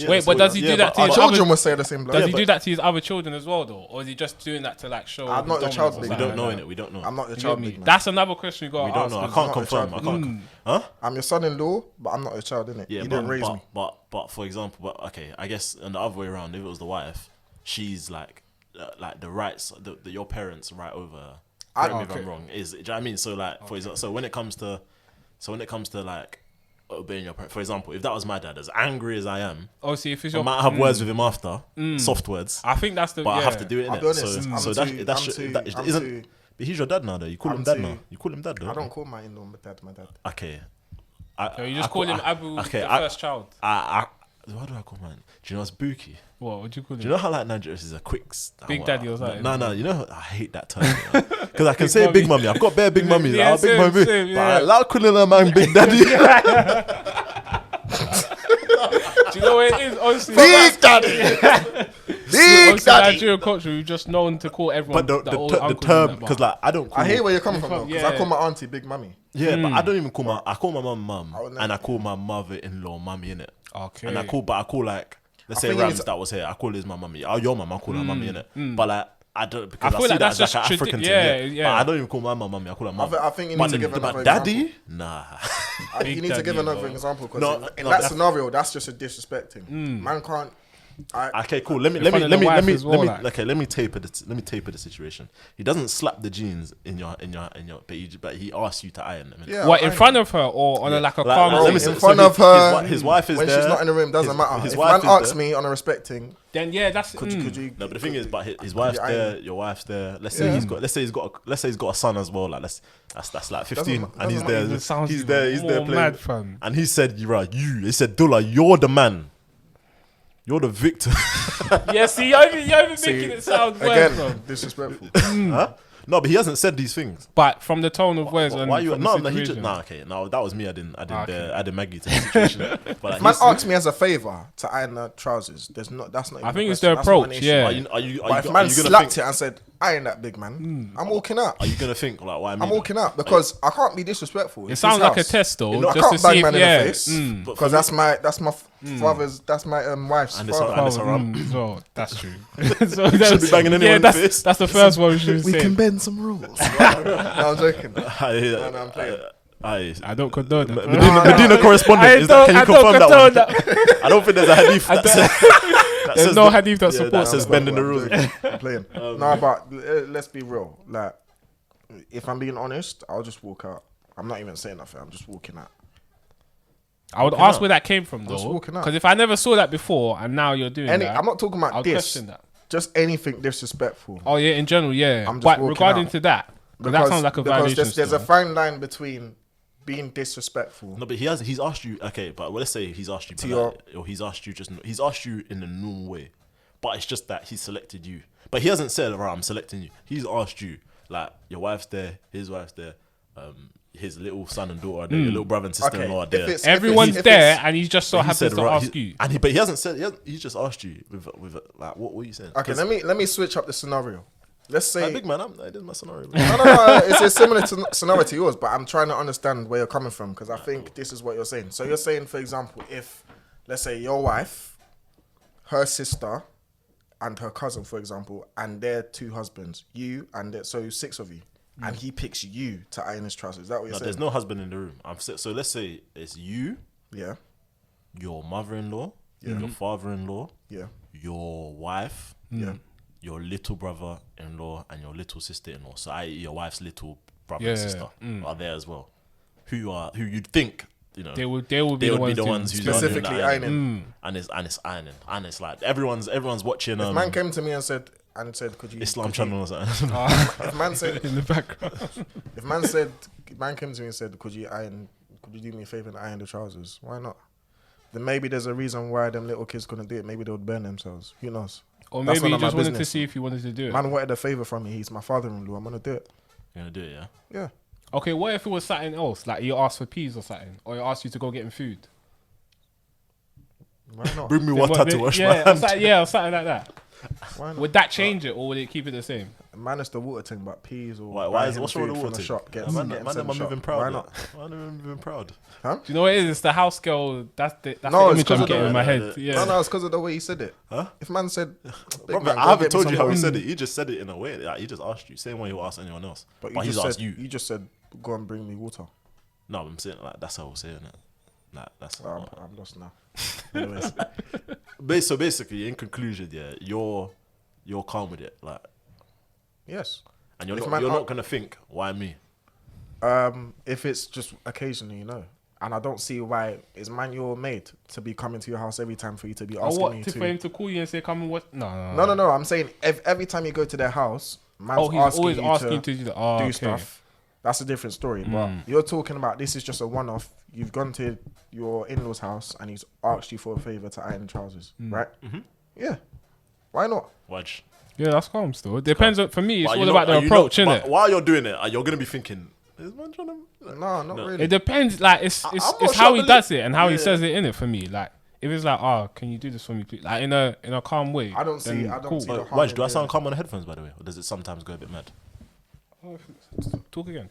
Wait, but does he do that to his children? Will say the same blood. Does he do that to his other children as well, though, or is he just doing that to like show? I'm not your child. We don't know, innit? We don't know. I'm not your child. That's another question you got. We don't know. I can't confirm. I can't. Huh? I'm your son-in-law, but I'm not your child, innit? Yeah, you didn't raise me. But for example, okay, I guess in the other way around, if it was the wife, she's like the rights that your parents right over. Correct me if I'm wrong. Do you know what I mean? So like, for example, so when it comes to like obeying your parents, for example, if that was my dad, as angry as I am, see if it's I might have words with him after, soft words. I think that's the. But I have to do it. I'll be honest. But he's your dad now, though. You call him dad now. You call him dad, though. I don't call my in-law my dad. Okay. You just call him Abu, the first child. What do I call mine? Do you know it's Buki? What would you call him? Do you know how like Nigerians is a quick Big daddy or something? No. You know I hate that term because I can say big mummy. I've got bare big mummies. Big mummy. But I like calling a man big daddy. Do you know what it is? Honestly, big daddy. Big daddy. Nigerian culture, we've just known to call everyone. But the term, because like I don't. I hear where you're coming from though, because I call my auntie Big Mummy. Yeah, but I don't even call I call my mum, and I call my mother-in-law mummy, innit? Okay. And I call like, let's say Rams that was here. I call his my mummy. Oh, your mum, I call her mummy, innit? But like, I don't, because I feel like that's just like an African thing. Yeah. But I don't even call my mum mummy. I call her mum. I think you need to give another daddy? Example. Nah. You need to give another example, because in that scenario, that's just a disrespecting. Man can't. Okay, cool. Let me taper the situation. He doesn't slap the jeans in your, but he asks you to iron them. Yeah, what, in front of her or on a calm? In front of her, his wife is there. When she's not in the room, doesn't matter. If man asks me on a respecting, then yeah, that's. Could you? No, but the thing is, but his wife's there, your wife's there. Let's say he's got a son as well. Like that's like 15, and he's there. He's there playing. And he said, he said, Dula, you're the man. You're the victim. Yeah, see, you're even making it sound worse. Again, disrespectful. Huh? No, but he hasn't said these things. But from the tone of words, why you? No, he just that was me. I didn't Maggie to the situation. But like, if man asks me as a favor to iron the trousers, that's not. I think it's the approach. Yeah. But if man slapped it and said, "Iron that, big man," I'm walking out. Are you gonna think like why? I'm walking out because I can't be disrespectful. It sounds like a test though. I can't bang man in the face because that's my father's, that's my wife's father. So that's true. So should be banging anyone in the face. That's the first one we should say. We can bend some rules. No, I'm joking. I'm playing. I don't condone that. Medina correspondent. Can you confirm that? I don't think there's a hadith there's no hadith that supports that says bending the rules. I'm playing. No, but let's be real. Like, if I'm being honest, I'll just walk out. I'm not even saying nothing. I'm just walking out. I would ask where that came from though, because if I never saw that before and now you're doing that, I'm not talking about I'll this. Question that. Just anything disrespectful. Oh yeah, in general, yeah. But regarding to that, that sounds like a violation. There's a fine line between being disrespectful. No, but he's asked you. Okay, but let's say he's asked you, or he's asked you in a normal way, but it's just that he selected you. But he hasn't said, right, I'm selecting you. He's asked you, like, your wife's there, his wife's there, his little son and daughter are there, your little brother and sister-in-law are there. Everyone's there, and he's just so happens to ask you. But he hasn't said. He's just asked you with like, what were you saying? Okay, let me switch up the scenario. Let's say, big man, that is my scenario. No, it's a similar scenario to yours, but I'm trying to understand where you're coming from because I think this is what you're saying. So you're saying, for example, if let's say your wife, her sister, and her cousin, for example, and their two husbands, you and so 6 of you. And he picks you to iron his trousers. Is that what you're saying? There's no husband in the room. So let's say it's you, your mother-in-law, your father-in-law, your wife, your little brother-in-law, and your little sister-in-law. So i.e. your wife's little brother and sister are there as well. Who you'd think, you know, they would be the ones who specifically ironing. And it's ironing. And it's like everyone's watching. If man came to me and said, could you Islam channel or something? If man said in the background, if man came to me and said, could you do me a favor and iron the trousers? Why not? Then maybe there's a reason why them little kids couldn't do it. Maybe they would burn themselves. Who knows? Or maybe you just wanted to see if you wanted to do it. Man wanted a favor from me. He's my father-in-law. I'm gonna do it. You're gonna do it, yeah? Yeah. Okay, what if it was something else? Like you asked for peas or something, or he asked you to go get him food. Why not? Bring me water to wash my hands. Or something like that. Why not? Would that change it, or would it keep it the same? Man, it's the water thing, but peas or what's wrong with the water thing? Shop, man, moving proud. Why not? Why am I moving proud? Huh? Do you know what it is? It's the house girl. That's the image I'm getting in my head. Yeah. No, it's because of the way he said it. Huh? If man said, I haven't told you how he said it. He just said it in a way. Like, he just asked you, same way he will ask anyone else. But he's asked you. You just said, go and bring me water. No, I'm saying like that's how we're saying it. Like, that's. I'm lost now. Anyways. So basically, in conclusion, yeah, you're calm with it, like. Yes. And you're not gonna think, why me? If it's just occasionally, you know. And I don't see why is man your mate to be coming to your house every time for you to be asking you to. For him to call you and say, come and what? No. I'm saying every time you go to their house, man's he's asking you to do stuff. That's a different story. But you're talking about this is just a one-off. You've gone to your in-laws' house and he's asked you for a favor to iron trousers, right? Mm-hmm. Yeah. Why not? Watch. Yeah, that's calm still. It depends. For me, it's all about the approach, isn't it? While you're doing it, you're going to be thinking, is man trying to... No, not really. It depends. Like, it's how he does it and how he says it, innit, for me. Like, if it's like, can you do this for me, please? Like in a calm way. I don't see the harm. Why do I sound calm on the headphones, by the way, or does it sometimes go a bit mad? Talk again.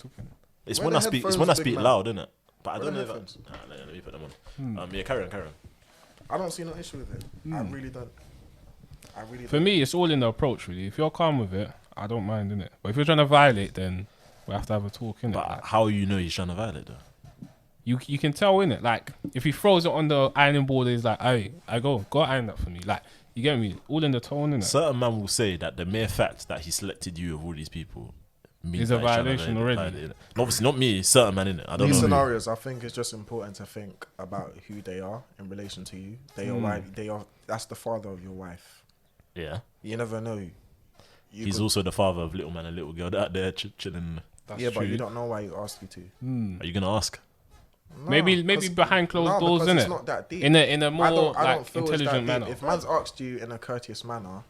It's when I speak. It's when I speak loud, isn't it? But I don't know. Let me put them on. Yeah, carry on. I don't see no issue with it. I really don't. For me, it's all in the approach, really. If you're calm with it, I don't mind, innit? But if you're trying to violate, then we have to have a talk, innit? But like, how you know he's trying to violate, though? You can tell, innit? Like, if he throws it on the ironing board, he's like, hey, go iron that for me. Like, you get me? All in the tone, innit? Certain man will say that the mere fact that he selected you of all these people means is a violation already. Obviously, not me, certain man, innit? I don't know. These scenarios, I think it's just important to think about who they are in relation to you. That's the father of your wife. Yeah. You never know. He's also the father of little man and little girl out there chilling. That's true. But you don't know why he asked you to. Are you gonna ask? No, maybe behind closed doors, innit? It's not that deep. In a more I don't feel intelligent manner. If man's asked you in a courteous manner,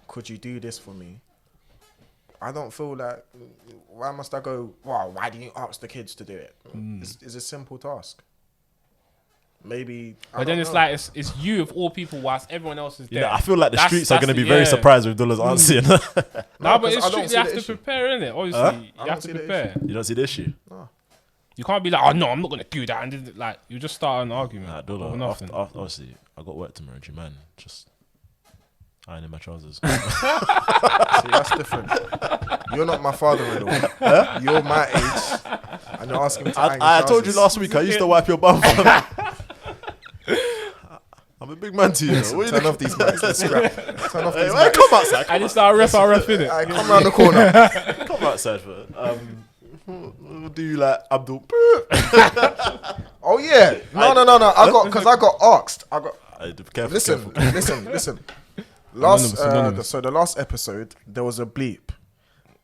could you do this for me? I don't feel like, why must I go, wow, why do you ask the kids to do it? It's a simple task. Maybe. But then it's like, it's you of all people whilst everyone else is there. Yeah, I feel like the streets are going to be very surprised with Dullah's answer. No, but it's true. You have to prepare, innit? Obviously, you have to prepare. You don't see the issue? No. You can't be like, oh no, I'm not going to do that. And then, like, you just start an argument. Nah, Dullah, obviously, I got work tomorrow, do you mind? Just ironing my trousers. See, that's different. You're not my father-in-law. You're my age, and you're asking me to iron your I told you last week, I used to wipe your bum. I'm a big man to you. Turn off these mics. Let's scrap. Turn off these mics. Come outside. I just start ref in it. Come round the corner. Come outside for we'll do you like Abdul. Oh yeah. No. I got asked. Listen. The last episode there was a bleep,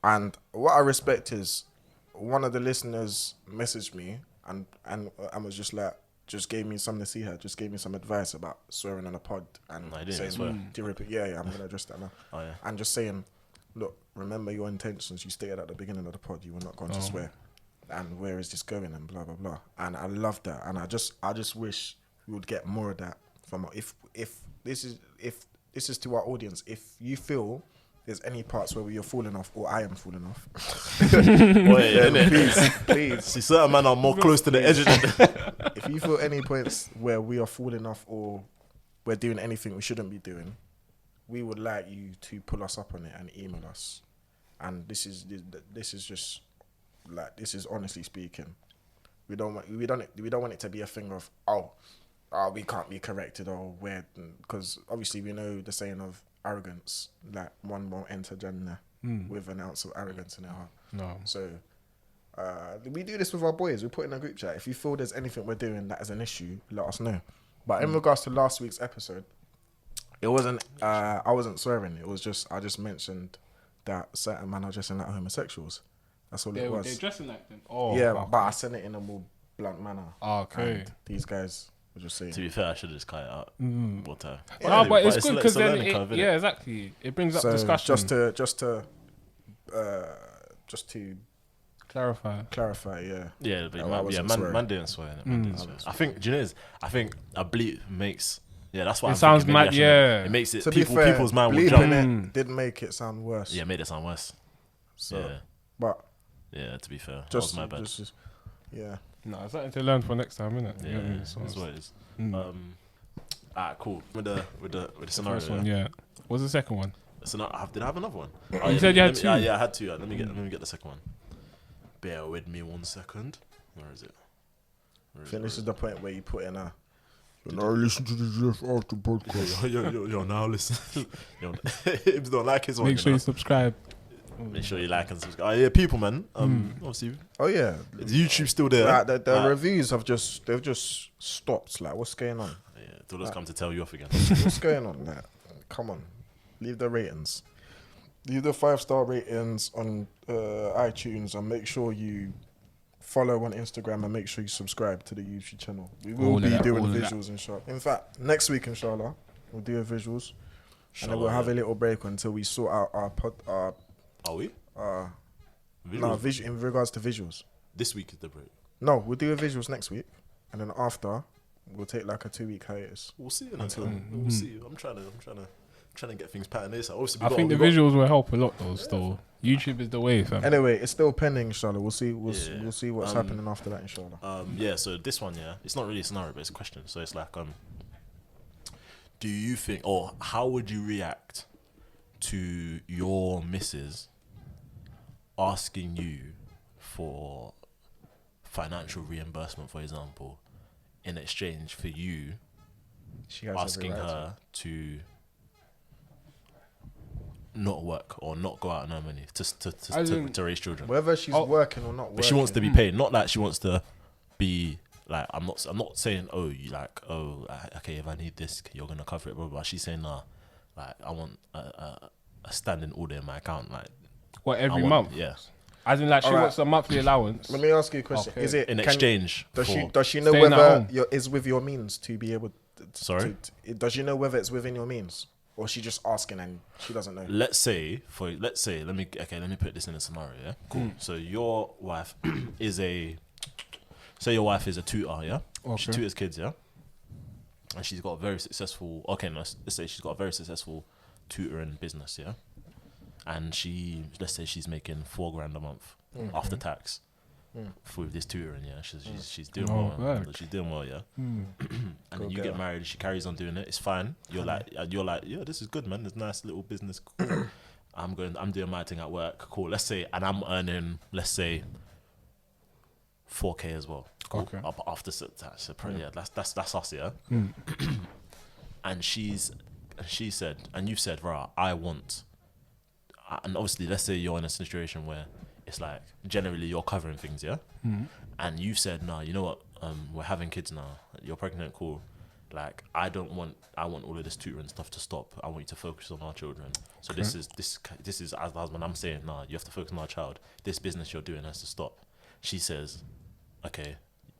and what I respect is one of the listeners messaged me and was just like, just gave me some nasiha, just gave me some advice about swearing on a pod and saying, I'm gonna address that now. Oh, yeah. And just saying, look, remember your intentions. You stated at the beginning of the pod you were not going to swear, and where is this going, and blah blah blah. And I love that, and I just wish we would get more of that from. If this is to our audience, if you feel there's any parts where you're falling off or I am falling off, please. See, certain men are more close to the edge of it. If you feel any points where we are falling off or we're doing anything we shouldn't be doing, we would like you to pull us up on it and email us. And this is just like, this is honestly speaking. We don't want it to be a thing of we can't be corrected or we're, because obviously we know the saying of arrogance, like one won't enter Jannah with an ounce of arrogance in their heart. No. So we do this with our boys. We put in a group chat. If you feel there's anything we're doing that is an issue, let us know. But in regards to last week's episode, it wasn't. I wasn't swearing. It was just I just mentioned that certain men are dressing like homosexuals. That's all it was. They're dressing like them. Oh, yeah, but I said it in a more blunt manner. Okay. And these guys were just saying. To be fair, I should have just cut it out. No, but it's good because then exactly. It brings up discussion. Just to clarify, yeah. Yeah, but man didn't swear. I think, do you know this? I think a bleep makes. Yeah, that's why it sounds mad. Yeah, it makes it. To be fair, people's mind will jump. It did make it sound worse. Yeah, it made it sound worse. So, yeah. But yeah, to be fair, just that was my bad. Yeah. No, it's something to learn for next time, isn't it? Yeah, that's what it is. Alright, cool. With the scenario. First one, yeah. What's the second one? Did I have another one? You said you had two. Yeah, I had two. Let me get the second one. Bear with me 1 second. Where is it? I think this is the point where you put in a. Now listen to the Jollof After podcast. Yo, now listen. Ibs don't like his one. Make sure you subscribe. Make sure you like and subscribe. Oh yeah, people, man. Obviously. Oh yeah, YouTube still there. Like, the reviews have just stopped. Like, what's going on? Yeah, Dullah's come to tell you off again. What's going on? Like, come on, leave the ratings. Leave the 5-star ratings on iTunes, and make sure you follow on Instagram, and make sure you subscribe to the YouTube channel. We will be doing visuals, inshallah. In fact, next week, inshallah, we'll do a visuals, and then we'll have a little break until we sort out our pod. Are we? No, in regards to visuals. This week is the break. No, we'll do a visuals next week, and then after we'll take like a 2-week hiatus. We'll see. We'll see. I'm trying to get things patterned. I think the visuals will help a lot though. Still, YouTube is the way, fam. Anyway, it's still pending, inshallah. We'll see. We'll see what's happening after that, inshallah. Yeah. So this one, it's not really a scenario, but it's a question. So it's like, do you think, or how would you react to your missus asking you for financial reimbursement, for example, in exchange for you asking her to not work or not go out and earn money to raise children, whether she's working or not working. But she wants to be paid, not like she wants to be like, I'm not saying okay, if I need this you're gonna cover it, blah, blah, blah. She's saying like I want a standing order in my account, like every month. Yeah, as in like she wants a monthly allowance. Let me ask you a question. Okay. Is it in exchange? Does she know whether it's with your means to be able Sorry? Does she know whether it's within your means? Or she just asking and she doesn't know? Let's say, let me put this in a scenario, yeah? Cool. So your wife is a tutor, yeah? Okay. She tutors kids, yeah? And she's got a very successful, let's say she's got a very successful tutoring business, yeah? And let's say she's making $4,000 a month after tax. With this tutoring, yeah, she's doing well. She's doing well, yeah. And then you get married, she carries on doing it. It's fine. You're like, yeah, this is good, man. This nice little business. Cool. I'm doing my thing at work. Cool. Let's say, and I'm earning, let's say, 4K as well. Cool. Okay. After tax, yeah, that's us, yeah. And she said, and you said, right, I want, and obviously, let's say you're in a situation where it's like generally you're covering things, yeah. And you said, nah, you know what? We're having kids now. You're pregnant, cool. Like I want all of this tutoring stuff to stop. I want you to focus on our children. So this is as the husband. I'm saying, nah, you have to focus on our child. This business you're doing has to stop. She says, okay,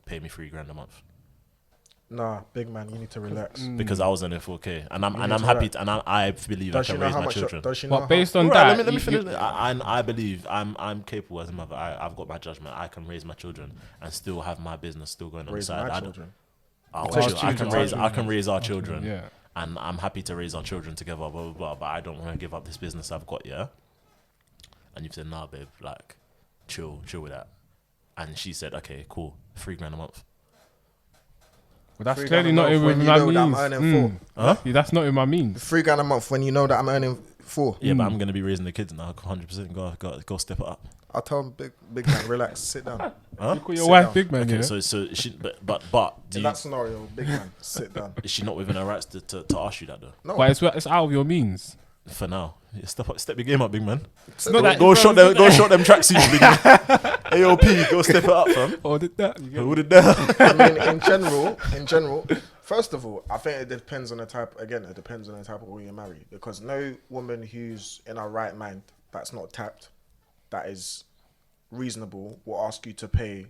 pay me $3,000 a month. Nah, big man, you need to relax. Because I was on 4K, and I'm happy, and I believe I can raise my children. Does she know? But based on that, let me finish. I believe I'm capable as a mother. I've got my judgment. I can raise my children and still have my business still going on the side. I can raise our children, yeah. And I'm happy to raise our children together. Blah blah blah. But I don't want to give up this business I've got, yeah. And you've said, nah, babe, like, chill with that. And she said, okay, cool, $3,000 a month. Well, that's clearly not in my means. I'm earning 4. Huh? Yeah, that's not in my means. $3,000 a month when you know that I'm earning 4. Yeah, but I'm gonna be raising the kids now. 100%. Go step it up. I'll tell him, big man, relax, sit down. Huh? You call your wife big man, okay, yeah? So she, but in that scenario, big man, sit down. Is she not within her rights to ask you that though? No, but it's out of your means. For now, yeah, step your game up, big man. Go shot them tracksuits, big man. AOP, go step it up, fam. Or did that? Who did that? I mean, in general, first of all, I think it depends on the type. Again, it depends on the type of woman you marry, because no woman who's in her right mind, that's not tapped, that is reasonable, will ask you to pay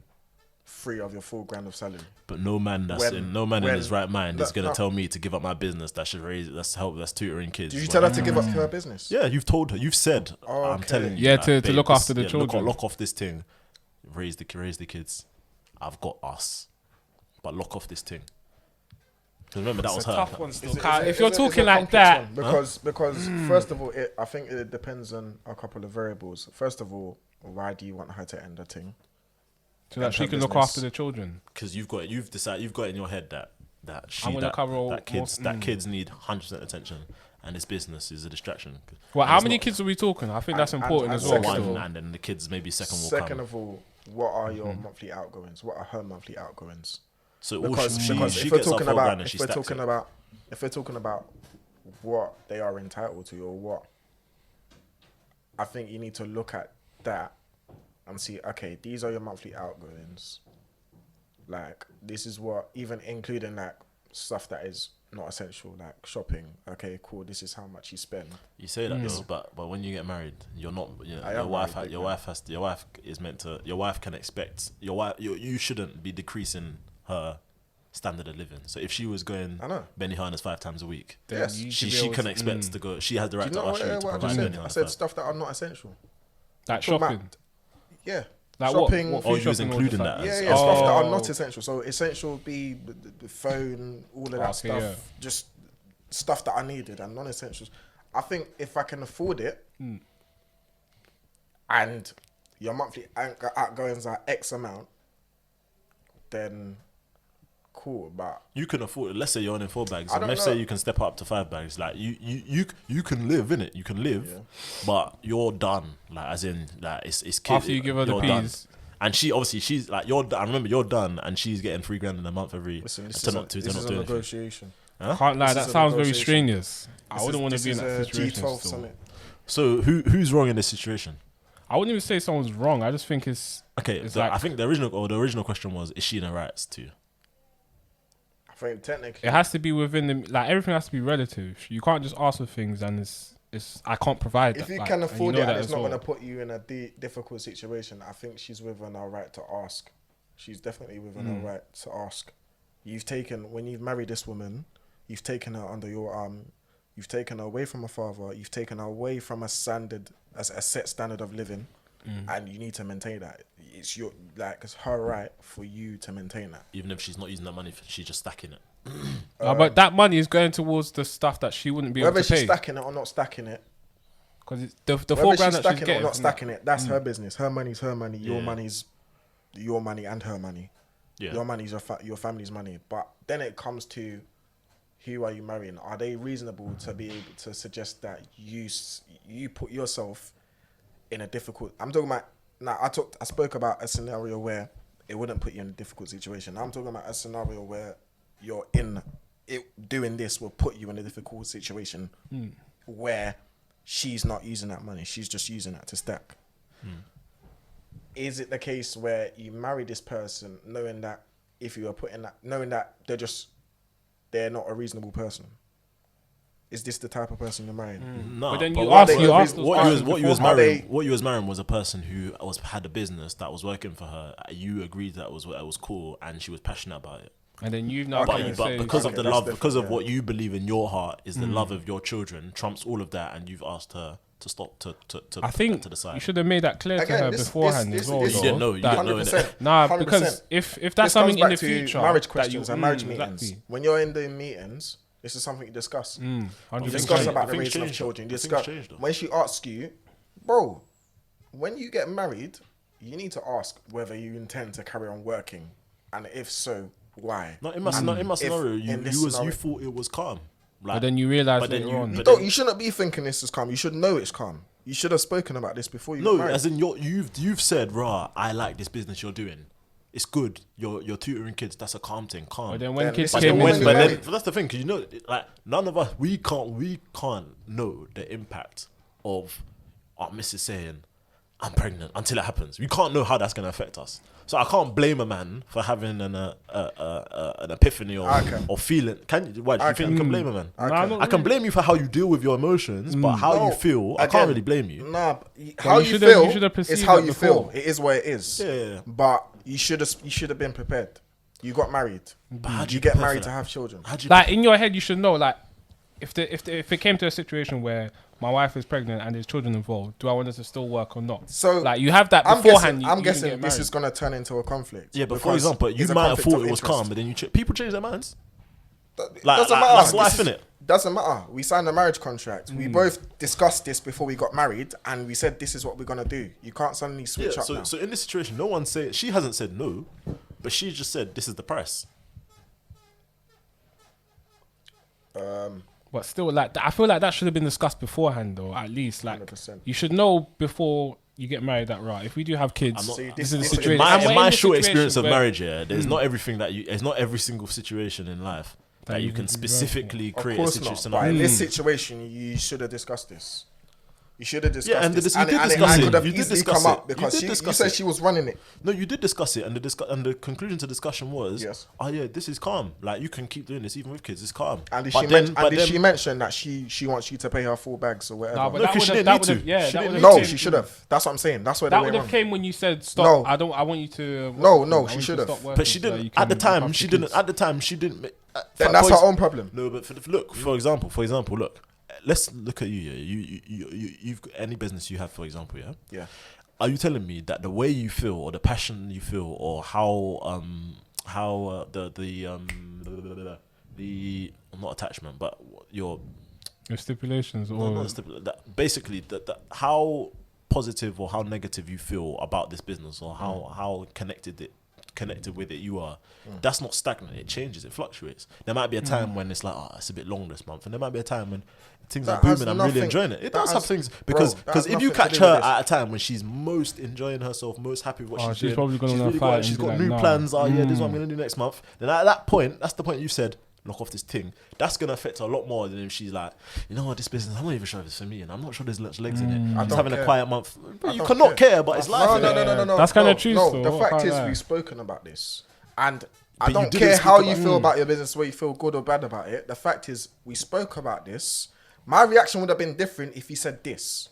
3 of your $4,000 of salary. But no man in his right mind is gonna tell me to give up my business. That should raise. That's tutoring kids. Did you tell her to give up her business? Yeah, you've told her. You've said. Oh, okay. I'm telling you. Yeah, to look after the children. Lock off this thing. Raise the kids. I've got us, but lock off this thing. Because remember that was her. Tough one still. If you're talking like that, because first of all, I think it depends on a couple of variables. First of all, why do you want her to end the thing? So that she can look after the children. Because you've got in your head that kids need 100% attention, and this business is a distraction. Well, how many kids are we talking? I think that's important as well. And then the kids maybe second will come. Second of all, what are your monthly outgoings? What are her monthly outgoings? So because she gets her $4,000 and she stacks it. If we're talking about what they are entitled to or what, I think you need to look at that and see, okay, these are your monthly outgoings. Like, this is what, even including like stuff that is not essential, like shopping. Okay, cool. This is how much you spend. You say that though, but when you get married, you're not. You shouldn't be decreasing her standard of living. So if she was going Benihana's 5 times a week, yes, she can expect to go. She has the right to ask you to provide Benihana. I said stuff that are not essential. Like shopping. Yeah. Like shopping. What Oh, food you was shopping or including just that like- as- Yeah, stuff that are not essential. So essential would be the phone, all of that stuff. yeah. Just stuff that I needed, and non-essentials. I think if I can afford it, and your monthly outgoings are X amount, then cool. But You can afford it. Let's say you're earning 4 bags. I And don't let's know. say you can step up to 5 bags. Like you can live in it. You can live, but you're done. Like as in, like it's After you give her the you're done. peas. And she's like I remember you're done, and she's getting $3,000 in a month every. listen, this to is not to a not doing anything. negotiation. Can't lie, This that is a sounds very negotiation. strenuous. I wouldn't want to This be in is that a situation. G12 still. summit. So who's wrong in this situation? I wouldn't even say someone's wrong. I just think it's Okay, It's I like- think the original question was, is she in her rights too? I think technically, it has to be within the like everything has to be relative. You can't just ask for things and it's I can't provide. if that, you like, can and afford know it, that and it's as not well. going to put you in a difficult situation, I think she's within her right to ask. She's definitely within her right to ask. When you've married this woman, you've taken her under your arm. You've taken her away from her father. You've taken her away from a set standard of living, and you need to maintain that. It's it's her right for you to maintain that. Even if she's not using that money, she's just stacking it. No, but that money is going towards the stuff that she wouldn't be able Whether to pay. she's stacking it or not stacking it, Because the whether $4,000 she's that she's stacking it or getting, not from stacking it, that's her business. Her money's her money. Your Yeah. money's your money and her money. Yeah. Your money's your family's money. But then it comes to who are you marrying? Are they reasonable to be able to suggest that you put yourself in a difficult? I'm talking about now. I spoke about a scenario where it wouldn't put you in a difficult situation. I'm talking about a scenario where you're in it. Doing this will put you in a difficult situation where she's not using that money. She's just using that to stack. Is it the case where you marry this person knowing that if you are putting that, knowing that they're not a reasonable person? Is this the type of person you're marrying? No, But then but you what asked- they- you asked those what questions you was before. marrying. What you was marrying was a person who had a business that was working for her. You agreed that was cool, and she was passionate about it. and then you've now Okay. come and But say, because of the that's love, different, because of yeah. what you believe in your heart is the love of your children trumps all of that, and you've asked her to stop to I think to the side. you should have made that clear to Again, her this- beforehand this- as well. this- though, You didn't know, you that- didn't know, innit? 100%. Nah, 100%. because if that's This something comes in the back to future, marriage that questions you, and marriage meetings. exactly. When you're in the meetings, this is something you discuss. 100%. You discuss about the Things raising of change, children. You though. discuss Things change, though. when she asks you, bro, when you get married, you need to ask whether you intend to carry on working, and if so, why? No, in my scenario, in this you scenario- thought it was calm. Like, But then you realise but then later you- on. but You shouldn't be thinking this is calm. You should know it's calm. You should have spoken about this before you no, got married. as in you've said, rah, I like this business you're doing. It's good. You're tutoring kids. That's a calm thing. Calm. But then when Then kids this is came the woman in, you But married. then, that's the thing, because like none of us, we can't know the impact of our missus saying, "I'm pregnant" until it happens. We can't know how that's going to affect us. So I can't blame a man for having an epiphany or feeling. Can you? Why do you think you can blame a man? Nah, not I can really. blame you for how you deal with your emotions, but how No, you feel, I again, can't really blame you. Nah, how you you should have- feel you should have is perceived how that you before. feel. It is what it is. Yeah. But you should have been prepared. You got married. how do You you get prepare married for to that? have children. How do you like in your head, you should know. Like if it came to a situation where my wife is pregnant and there's children involved, do I want her to still work or not? So like you have that I'm beforehand. guessing, you can get this married. is gonna turn into a conflict. Yeah, but for because example, you there's a might have conflict thought of it was interest. calm, but then people change their minds. It Like, doesn't like, matter. that's life, This innit? Doesn't matter. We signed a marriage contract. We both discussed this before we got married, and we said this is what we're gonna do. You can't suddenly switch up now. So in this situation, no one say she hasn't said no, but she just said this is the price. But still, like I feel like that should have been discussed beforehand, though. At least, like 100%. you should know before you get married that right. If we do have kids, I'm not- See, this is the this- situation. In my, And we're in my this short situation experience of where- marriage, yeah, there's not everything it's not every single situation in life that you can specifically Of create a course situation. not. But in this situation, you should have discussed this. You should have discussed Yeah, and this. you did discuss it it. could have You did easily discuss come it. up because You did you discuss said it. she was running it. No, you did discuss it, and the conclusion to discussion was, Yes. oh yeah, this is calm. Like you can keep doing this even with kids. It's calm. And did, But she, then- but did then- she mention that she wants you to pay her 4 bags or whatever? Nah, but No, that 'cause she would've- didn't that need to. would've- yeah, She that didn't would've need No, came- she should have. That's what I'm saying. That's where That they would went have wrong. came when you said stop. No. I want you to. No, I no, want she you to should have. stop working But she so that didn't. you At the can time, have she the didn't. kids. At the time, she didn't. Then that's her own problem. No, but look, for example, look. Let's look at you. Yeah, you've got any business you have, for example. Yeah. Yeah. are you telling me that the way you feel or the passion you feel or how the not attachment but your stipulations or basically how positive or how negative you feel about this business or how connected with it you are, that's not stagnant. It changes, it fluctuates. There might be a time when it's like, it's a bit long this month, and there might be a time when things are booming. I'm really enjoying it. It does have things because if you catch her at a time when she's most enjoying herself, most happy with what she's doing, probably going she's got new plans. This is what I'm gonna do next month. Then at that point, that's the point you said, knock off this thing. That's gonna affect her a lot more than if she's like, you know what, this business, I'm not even sure if it's for me, and I'm not sure there's much legs in it. I'm just having a quiet month. You cannot care, but it's life. No. That's kind of true. No, the fact is, we've spoken about this, and I don't care how you feel about your business, whether you feel good or bad about it. The fact is, we spoke about this. My reaction would have been different if he said this.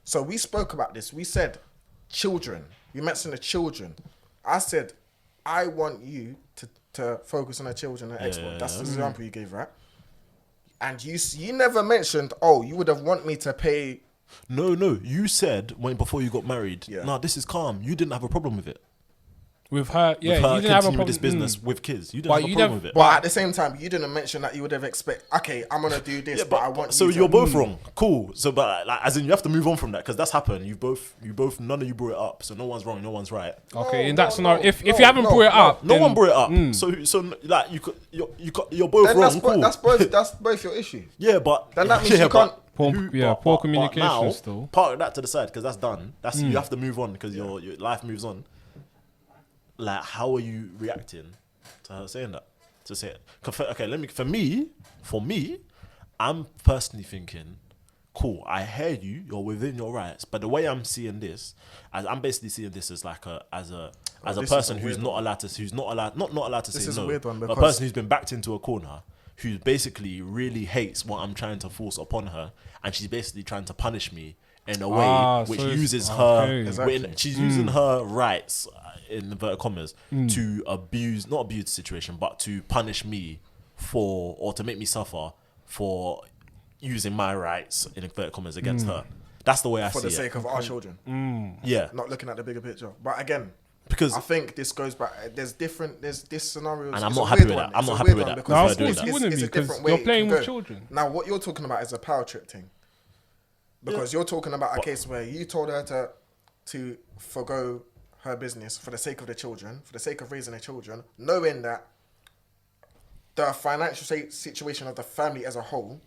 So we spoke about this. We said children. You mentioned the children. I said, I want you to focus on the children and export. That's the example you gave, right? And you never mentioned, you would have want me to pay. No. You said before you got married, no, this is calm. You didn't have a problem with it. With her, you didn't have a problem with this business with kids. You didn't have a problem with it. But at the same time, you didn't mention that you would have okay, I'm gonna do this, but I want. So you're both wrong. Cool. So, but like, as in, you have to move on from that because that's happened. You both, none of you brought it up. So no one's wrong, no one's right. Okay, in that scenario, if you haven't brought it up, no one brought it up. So like you're both wrong. That's both your issue. Yeah, but then that means you can't. Poor communication. Now, still, park that to the side because that's done. That's you have to move on because your life moves on. Like, how are you reacting to her saying that? To say it. Okay, for me, I'm personally thinking, cool, I hear you, you're within your rights, but the way I'm seeing this, I'm basically seeing this as like a person who's not allowed to say no, but a person who's been backed into a corner, who basically really hates what I'm trying to force upon her, and she's basically trying to punish me in a way which uses her, she's using her rights, in inverted commas, to not abuse the situation, but to punish me or to make me suffer for using my rights, in inverted commas, against her. That's the way I see it. For the sake of our children. Yeah. Not looking at the bigger picture. But again, because I think this goes back, there's this scenario. And I'm not happy with that. I'm not happy with that. No, of course you wouldn't be, because you're playing with children. Now, what you're talking about is a power trip thing. Because you're talking about a case where you told her to forgo her business for the sake of the children, for the sake of raising the children, knowing that the financial situation of the family as a whole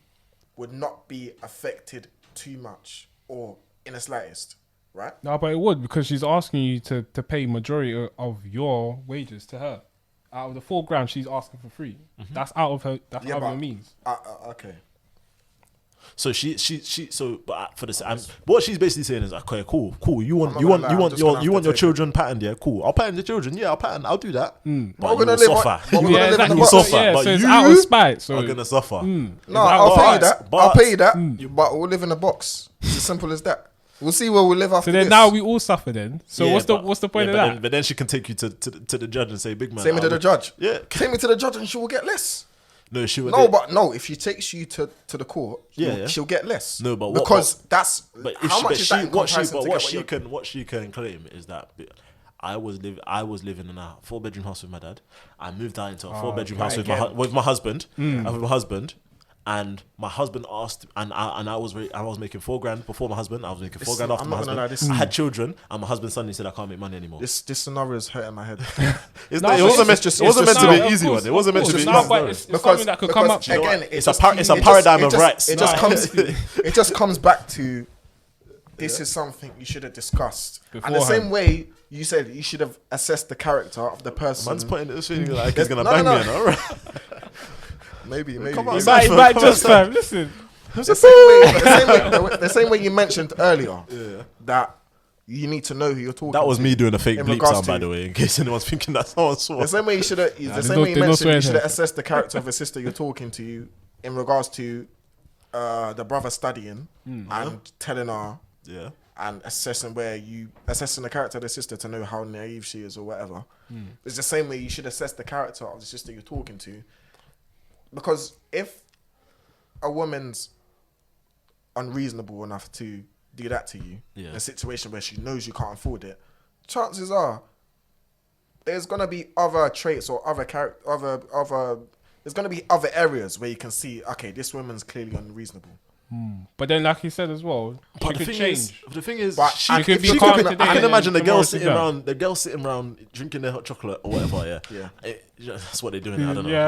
would not be affected too much or in the slightest, right? No, but it would, because she's asking you to pay majority of your wages to her. Out of the $4,000, she's asking for free. That's out of her. That's out of her means. Okay. So but for the what she's basically saying is, okay, cool. You want your children patterned, yeah, cool. I'll pattern the children, yeah, I'll do that. But you will suffer. So it's out of spite. So I'm gonna suffer. No, I'll pay you that. I'll pay you that. But we'll live in a box. It's as simple as that. We'll see where we live after this. So then now we all suffer then. So what's the point of that? But then she can take you to the judge and say, big man. Take me to the judge. Yeah. Take me to the judge and she will get less. No, she would. No. If she takes you to the court, she'll get less. No, but what she can claim is that I was living in a 4-bedroom house with my dad. I moved out into a 4-bedroom house with my husband. And my husband asked, and I was making $4,000 before my husband. I was making $4,000 after my husband. I had children, and my husband suddenly said, "I can't make money anymore." This scenario is hurting my head. It wasn't meant to be an easy one. It wasn't meant to be easy. It's something that could come up. Again, it's a paradigm of rights. It just comes back to this is something you should have discussed. And the same way you said you should have assessed the character of the person. Man's pointing this thing like he's gonna bang me, all right? Maybe. Come on, he might just listen. The same way you mentioned earlier that you need to know who you're talking to. That was me doing a fake bleep sound, by the way, in case anyone's thinking that someone saw. The same way you should have. The same way you mentioned you should have assessed the character of a sister you're talking to in regards to the brother studying and telling her. Yeah. And assessing the character of the sister to know how naive she is or whatever. It's the same way you should assess the character of the sister you're talking to. Because if a woman's unreasonable enough to do that to you, Yeah. in a situation where she knows you can't afford it, chances are there's gonna be other traits or other there's gonna be other areas where you can see, okay, this woman's clearly unreasonable. But then, like you said as well, she could change. The thing is, But she could be calm today. I can imagine the girl tomorrow sitting around drinking their hot chocolate or whatever. Yeah, that's what they're doing. I don't know. Yeah,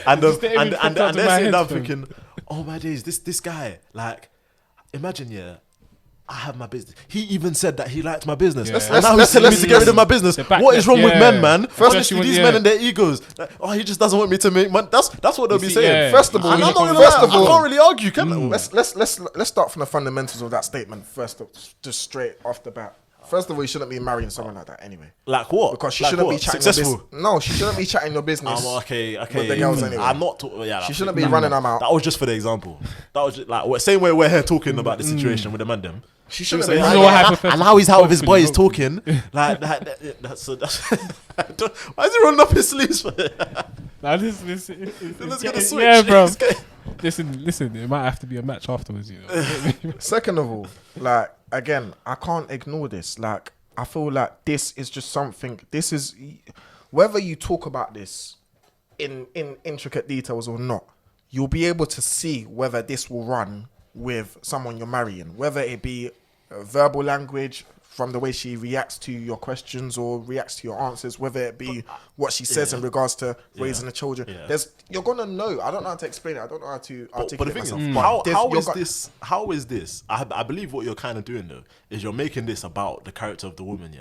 and they're sitting down thinking, oh my days, this guy, like, imagine, I have my business. He even said that he liked my business. And now he's telling me to get rid of my business. What is wrong with men, man? Honestly, these men and their egos. Like, he just doesn't want me to make money. That's what they'll be saying. First of all, I can't really argue, can I? Let's start from the fundamentals of that statement first, just straight off the bat. First of all, you shouldn't be marrying someone like that anyway. Like what? Because she shouldn't be chatting your business. No, she shouldn't be chatting your business. Okay. With the girls anyway. I'm not talking. She shouldn't be running them out. That was just for the example. That was just, like, same way we're here talking about the situation with the man them. She shouldn't be. be. And now he's out with his boys talking. That's. Why is he rolling up his sleeves for it? Now this Let's get a switch. Yeah, bro. Listen. It might have to be a match afterwards, you know. Second of all, like, again, I can't ignore this. Like, I feel like this is just something. This is whether you talk about this in intricate details or not, you'll be able to see whether this will run with someone you're marrying, whether it be verbal language from the way she reacts to your questions or reacts to your answers, whether it be what she says in regards to raising the children. You're gonna know. I don't know how to explain it. I don't know how to articulate myself. How is this? I believe what you're kind of doing though is you're making this about the character of the woman,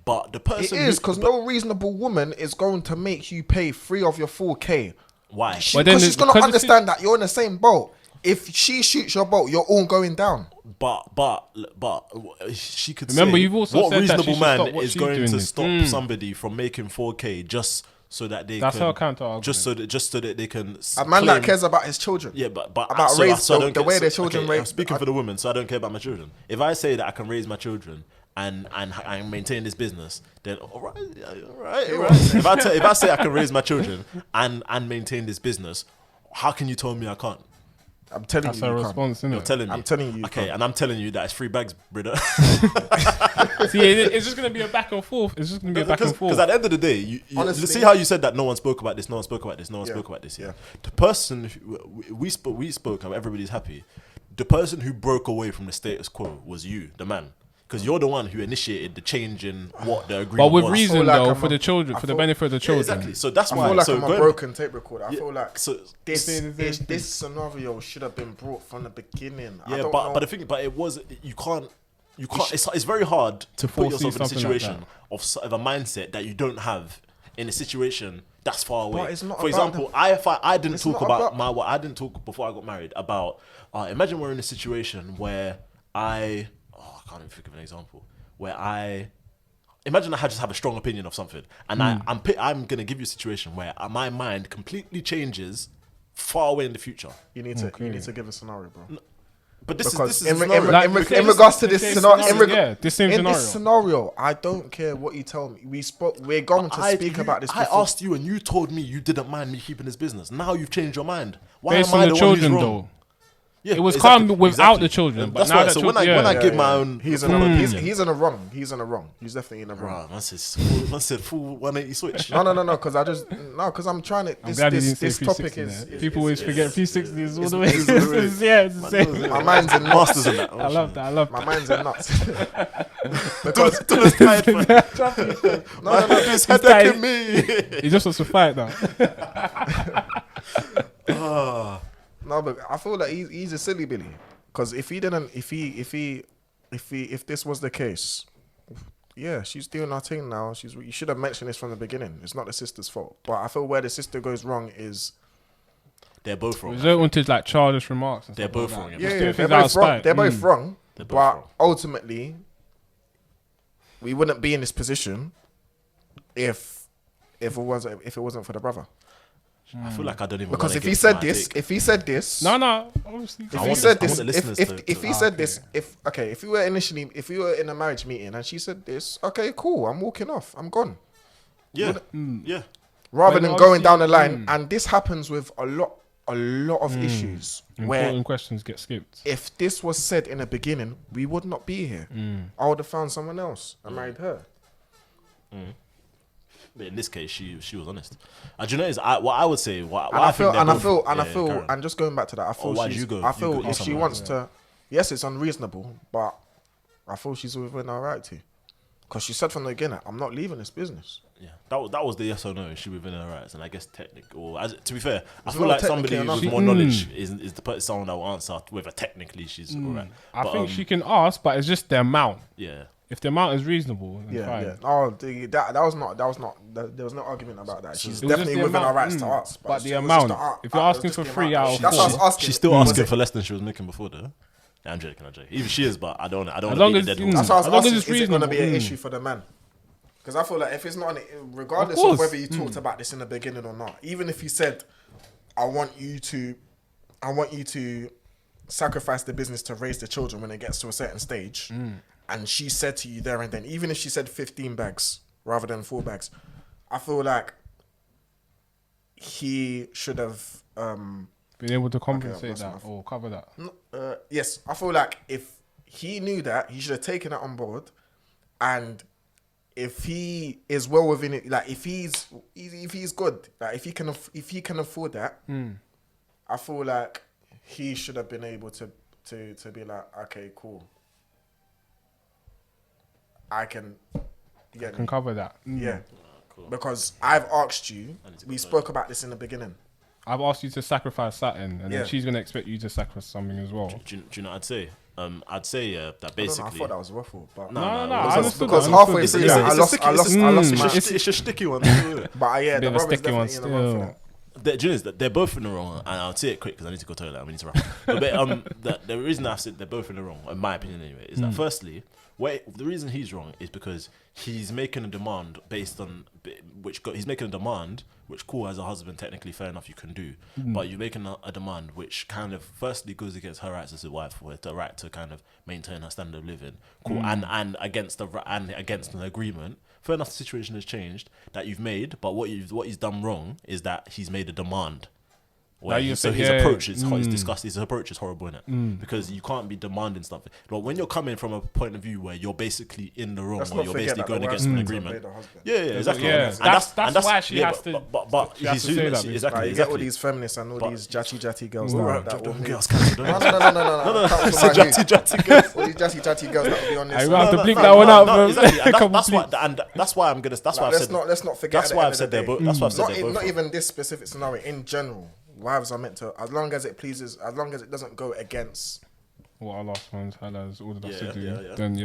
But the person it is because no reasonable woman is going to make you pay 3 of your 4K. Why? Because she's gonna understand that you're in the same boat. If she shoots your boat, you're all going down. But she could remember, say, you've also what said reasonable that man is going to stop somebody from making 4K just so that they That's can... her counter argument. Just so that they can... A man that cares about his children. Yeah, but about the way their children raise... I'm speaking for the woman, so I don't care about my children. If I say that I can raise my children and maintain this business, then all right. If I say I can raise my children and maintain this business, how can you tell me I can't? I'm telling That's you, a response, isn't it? You're telling me. I'm telling you. Okay, and I'm telling you that it's 3 bags, brother. See, it's just gonna be a back and forth. Because at the end of the day, you Honestly, see how you said that no one spoke about this, no one spoke about this, no one spoke about this. Yeah. The person we spoke, and everybody's happy. The person who broke away from the status quo was you, the man. Because you're the one who initiated the change in what the agreement was. But with reason, though, for the children, for the benefit of the children. Exactly. So that's why. I feel like I'm a broken tape recorder. I feel like this scenario should have been brought from the beginning. Yeah, but the thing, it was you can't. It's very hard to put yourself in a situation of a mindset that you don't have in a situation that's far away. But it's not For example, I didn't talk about I didn't talk before I got married about. Imagine we're in a situation where I can't even think of an example where imagine I just have a strong opinion of something, and I'm gonna give you a situation where my mind completely changes far away in the future. You need to give a scenario, bro. No, but this because is in regards to this scenario, this scenario, I don't care what you tell me. We're going to speak about this. I asked you, and you told me you didn't mind me keeping this business. Now you've changed your mind. Why based am I on the the children, one who's wrong? though. Yeah, it was calm without the children. But that's now why. So when I give my own, he's in a wrong. He's definitely in a wrong. Man said full 180 switch. No. Because I'm trying to. This topic is people always forget 360 is all the way. Yeah, it's the same. My mind's in masters in that. I love that. My mind's in nuts. Because he's attacking me. He just wants to fight now. No, but I feel like he's a silly Billy. Because if this was the case, yeah, she's doing her thing now. You should have mentioned this from the beginning. It's not the sister's fault. But I feel where the sister goes wrong is they're both wrong. Resort to like childish remarks. They're both wrong. Yeah, they're both wrong. They're both wrong. But ultimately, we wouldn't be in this position if it wasn't for the brother. I feel like I don't even because if he said this, no, obviously. If we were in a marriage meeting and she said this, okay, cool, I'm walking off, I'm gone. Yeah. Rather than going down the line, and this happens with a lot a lot of issues where important questions get skipped. if this was said in the beginning, we would not be here. I would have found someone else and married her. But in this case, she was honest. And do you know is what I would say. I feel, and just going back to that, I feel if she wants to, yes, it's unreasonable, but I feel she's within her right to, because she said from the beginning, I'm not leaving this business. Yeah, that was the yes or no. Is she within her rights? And I guess technical. To be fair, I feel like somebody with more knowledge is someone that will answer whether technically she's alright. I think she can ask, but it's just the amount. Yeah. If the amount is reasonable, then fine. Yeah. Oh, there was no argument about that. She's definitely within her rights to ask. But the amount, if you're asking for 3 out of 4, she's still asking for less than she was making before, though. Yeah, I'm joking. Even she is, but I don't. As long as it's reasonable, is it going to be an issue for the man? Because I feel like if it's not, regardless of whether you talked about this in the beginning or not, even if you said, I want you to sacrifice the business to raise the children when it gets to a certain stage. And she said to you there and then, even if she said 15 bags rather than 4 bags, I feel like he should have been able to compensate that or cover that. Yes, I feel like if he knew that, he should have taken that on board. And if he is well within it, like if he's good, like if he can afford that, I feel like he should have been able to be like, okay, cool. I can cover that. Yeah. Cool. Because I've asked you, we spoke about this in the beginning. I've asked you to sacrifice something, and then she's going to expect you to sacrifice something as well. Do you know what I'd say? I'd say that basically. I thought that was waffle, but no. Because halfway through that, I lost. It's a sticky one. But yeah, the brother's definitely in the wrong for that. They're both in the wrong, and I'll say it quick because I need to go to the toilet. I need to wrap. But the reason I said they're both in the wrong, in my opinion anyway, is that firstly, the reason he's wrong is because he's making a demand based on he's making a demand which, cool, as a husband, technically fair enough, you can do, but you're making a demand which kind of firstly goes against her rights as a wife, with the right to kind of maintain her standard of living, cool, and against an agreement. Fair enough, the situation has changed that you've made, but what he's done wrong is that he's made a demand. His approach is disgusting. His approach is horrible, innit? Because you can't be demanding something. Like when you're coming from a point of view where you're basically in the wrong, or you're basically going against an agreement. Yeah, exactly. Yeah. That's why she has to. But he's say that. Exactly. You get all these feminists and all these jatty girls. No. No. Jatty girls. All these jatty girls that will be on this. I have to bleep that one out. Exactly. That's why I'm gonna. That's why I've said. Let's not forget. That's why I've said they're both. That's why I've said they're both. Not even this specific scenario. In general. Wives are meant to, as long as it pleases, as long as it doesn't go against what our last ones had as ordered us to do, then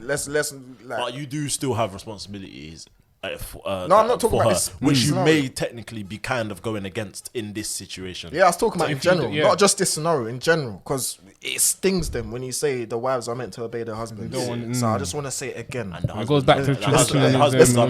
let's like. But you do still have responsibilities. I'm not talking about this, which you may technically be kind of going against in this situation. Yeah, I was talking about in general, not just this scenario, in general, because it stings them when you say the wives are meant to obey their husbands. So I just want to say it again. And it goes back to tradition.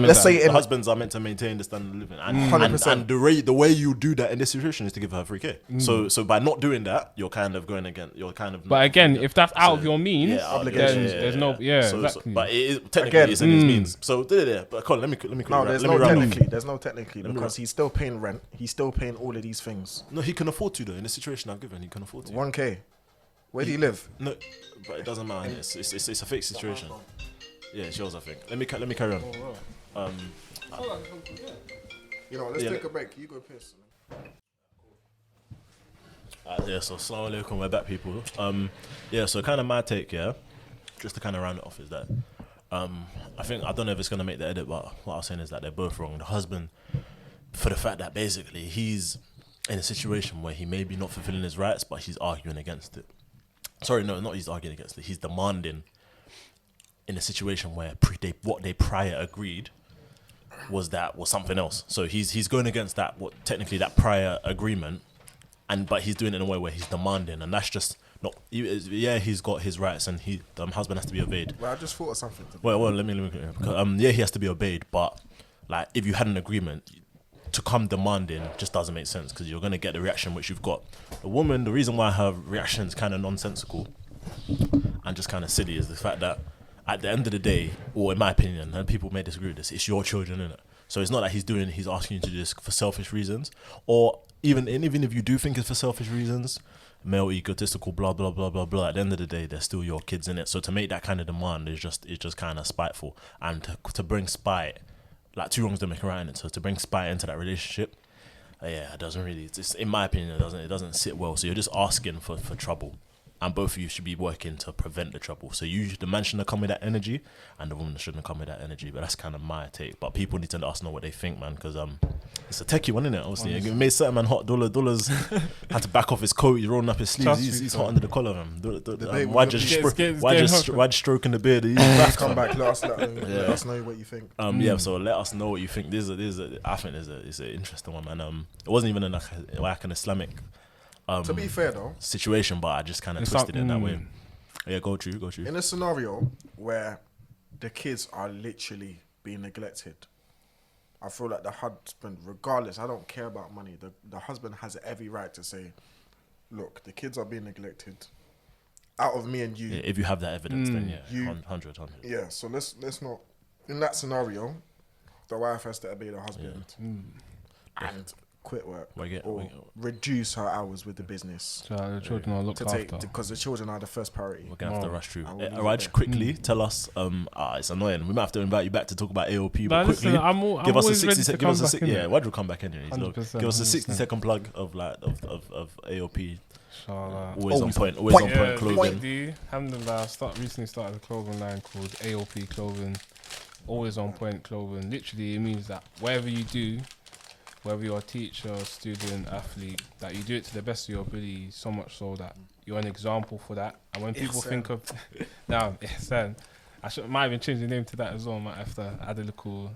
Let's say the husbands are meant to maintain the standard of living, and the way you do that in this situation is to give her free care. So by not doing that, you're kind of going against. You're kind of. But again, if that's out of your means, then there's no. Exactly. But technically it's in his means. So but Colin, let me. No, there's no technically because he's still paying rent. He's still paying all of these things. No, he can afford to though. In the situation I've given, he can afford to. 1K. Where do you live? No, but it doesn't matter. It's a fake situation. Yeah, it's yours, I think. Let me carry on. Let's take a break. You go piss. So assalamu alaikum, we're back, people. So kind of my take, just to kind of round it off is that. I don't know if it's going to make the edit, but what I was saying is that they're both wrong. The husband, for the fact that basically he's in a situation where he may be not fulfilling his rights, but he's arguing against it. Sorry, no, not he's arguing against it. He's demanding in a situation where what they prior agreed was something else. So he's going against that prior agreement, but he's doing it in a way where he's demanding, and that's just. No, he's got his rights, and the husband has to be obeyed. Well, I just thought of something. Well, let me. He has to be obeyed, but like if you had an agreement, to come demanding just doesn't make sense because you're gonna get the reaction which you've got. The woman, the reason why her reaction is kind of nonsensical and just kind of silly is the fact that at the end of the day, or in my opinion, and people may disagree with this, it's your children, innit? So it's not that he's asking you to do this for selfish reasons, or even if you do think it's for selfish reasons, male egotistical, blah blah blah blah blah. At the end of the day, they're still your kids in it. So to make that kind of demand is just kind of spiteful, and to bring spite, like two wrongs don't make a right in it. So to bring spite into that relationship, it doesn't really. It's, in my opinion, it doesn't sit well. So you're just asking for trouble. And both of you should be working to prevent the trouble. So the man shouldn't come with that energy, and the woman shouldn't come with that energy. But that's kind of my take. But people need to let us know what they think, man, because it's a techie one, isn't it? Obviously, it made certain man hot. Dollars had to back off his coat. He's rolling up his sleeves. He's hot under the collar, man. Why just stroking the beard? Come back. Let us know what you think. So let us know what you think. I think it's an interesting one, man. It wasn't even like an Islamic. To be fair though, situation, but I just kind of twisted it in that way. Yeah, go true. In a scenario where the kids are literally being neglected, I feel like the husband, regardless, I don't care about money, the husband has every right to say, look, the kids are being neglected. Out of me and you. Yeah, if you have that evidence, then 100. Yeah, so let's not. In that scenario, the wife has to obey the husband and quit work or reduce her hours with the business. So the children are looked after. Because the children are the first priority. We're going to have to rush through. Raj, quickly, tell us, it's annoying. We might have to invite you back to talk about AOP, but quickly, give us a 60 seconds. Yeah, Raj will come back anyway. Give us a 60-second plug of AOP. Always on point clothing. Alhamdulillah, recently started a clothing line called AOP Clothing. Always on point clothing. Literally, it means that whatever you do, whether you're a teacher, student, athlete, that you do it to the best of your ability, so much so that you're an example for that. And when people think of Ihsan, I might even change the name to that as well. Might have to add a little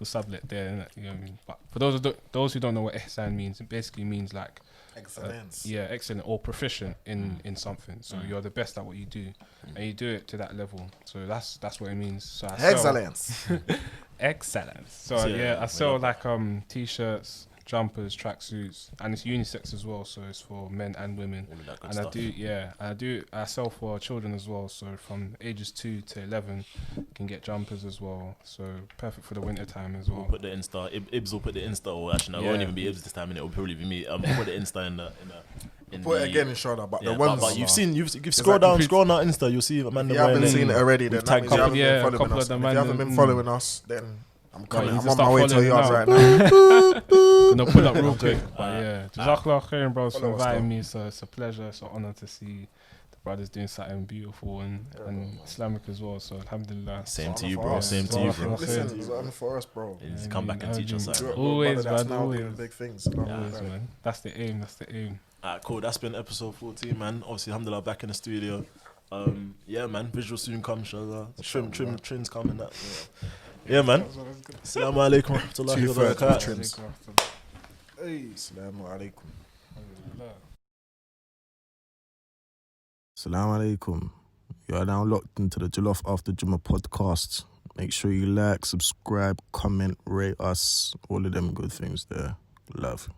sublet there. You know what I mean? But for those who don't know what Ihsan means, it basically means like excellence. Excellent or proficient in something. So you're the best at what you do, and you do it to that level. So that's what it means. So excellence. Excellence. So I sell like t-shirts, jumpers, tracksuits, and it's unisex as well. So it's for men and women. And I sell for children as well. So from ages 2 to 11, you can get jumpers as well. So perfect for the winter time as well. We'll put the Insta. Ibs will put the Insta. Or actually, no, it won't even be Ibs this time. It will probably be me. We'll put the Insta in the. Put it again in shoulder, but the ones but you've scroll down Insta, you'll see Amanda. If you haven't seen it already, then that means you haven't been following us. If you haven't been following us, then I'm on my way to yours right now. Gonna pull up real quick. But Jazakallah khairan, bro, for inviting me. So it's a pleasure, it's an honor to see the brothers doing something beautiful and Islamic as well. So alhamdulillah. Same to you, bro. Listen, it's an honor for us, bro. Come back and teach us. Always, man. Always big things. Always, man. That's the aim. Alright, cool. That's been episode 14, man. Obviously, alhamdulillah, back in the studio. Man. Visual soon come, inshallah. Trims coming. That. Yeah, man. Assalamu alaikum wa rahmatullahi wa barakatuh. Assalamu alaikum. Assalamu alaikum. You are now locked into the Jollof After Jummah podcast. Make sure you like, subscribe, comment, rate us. All of them good things there. Love.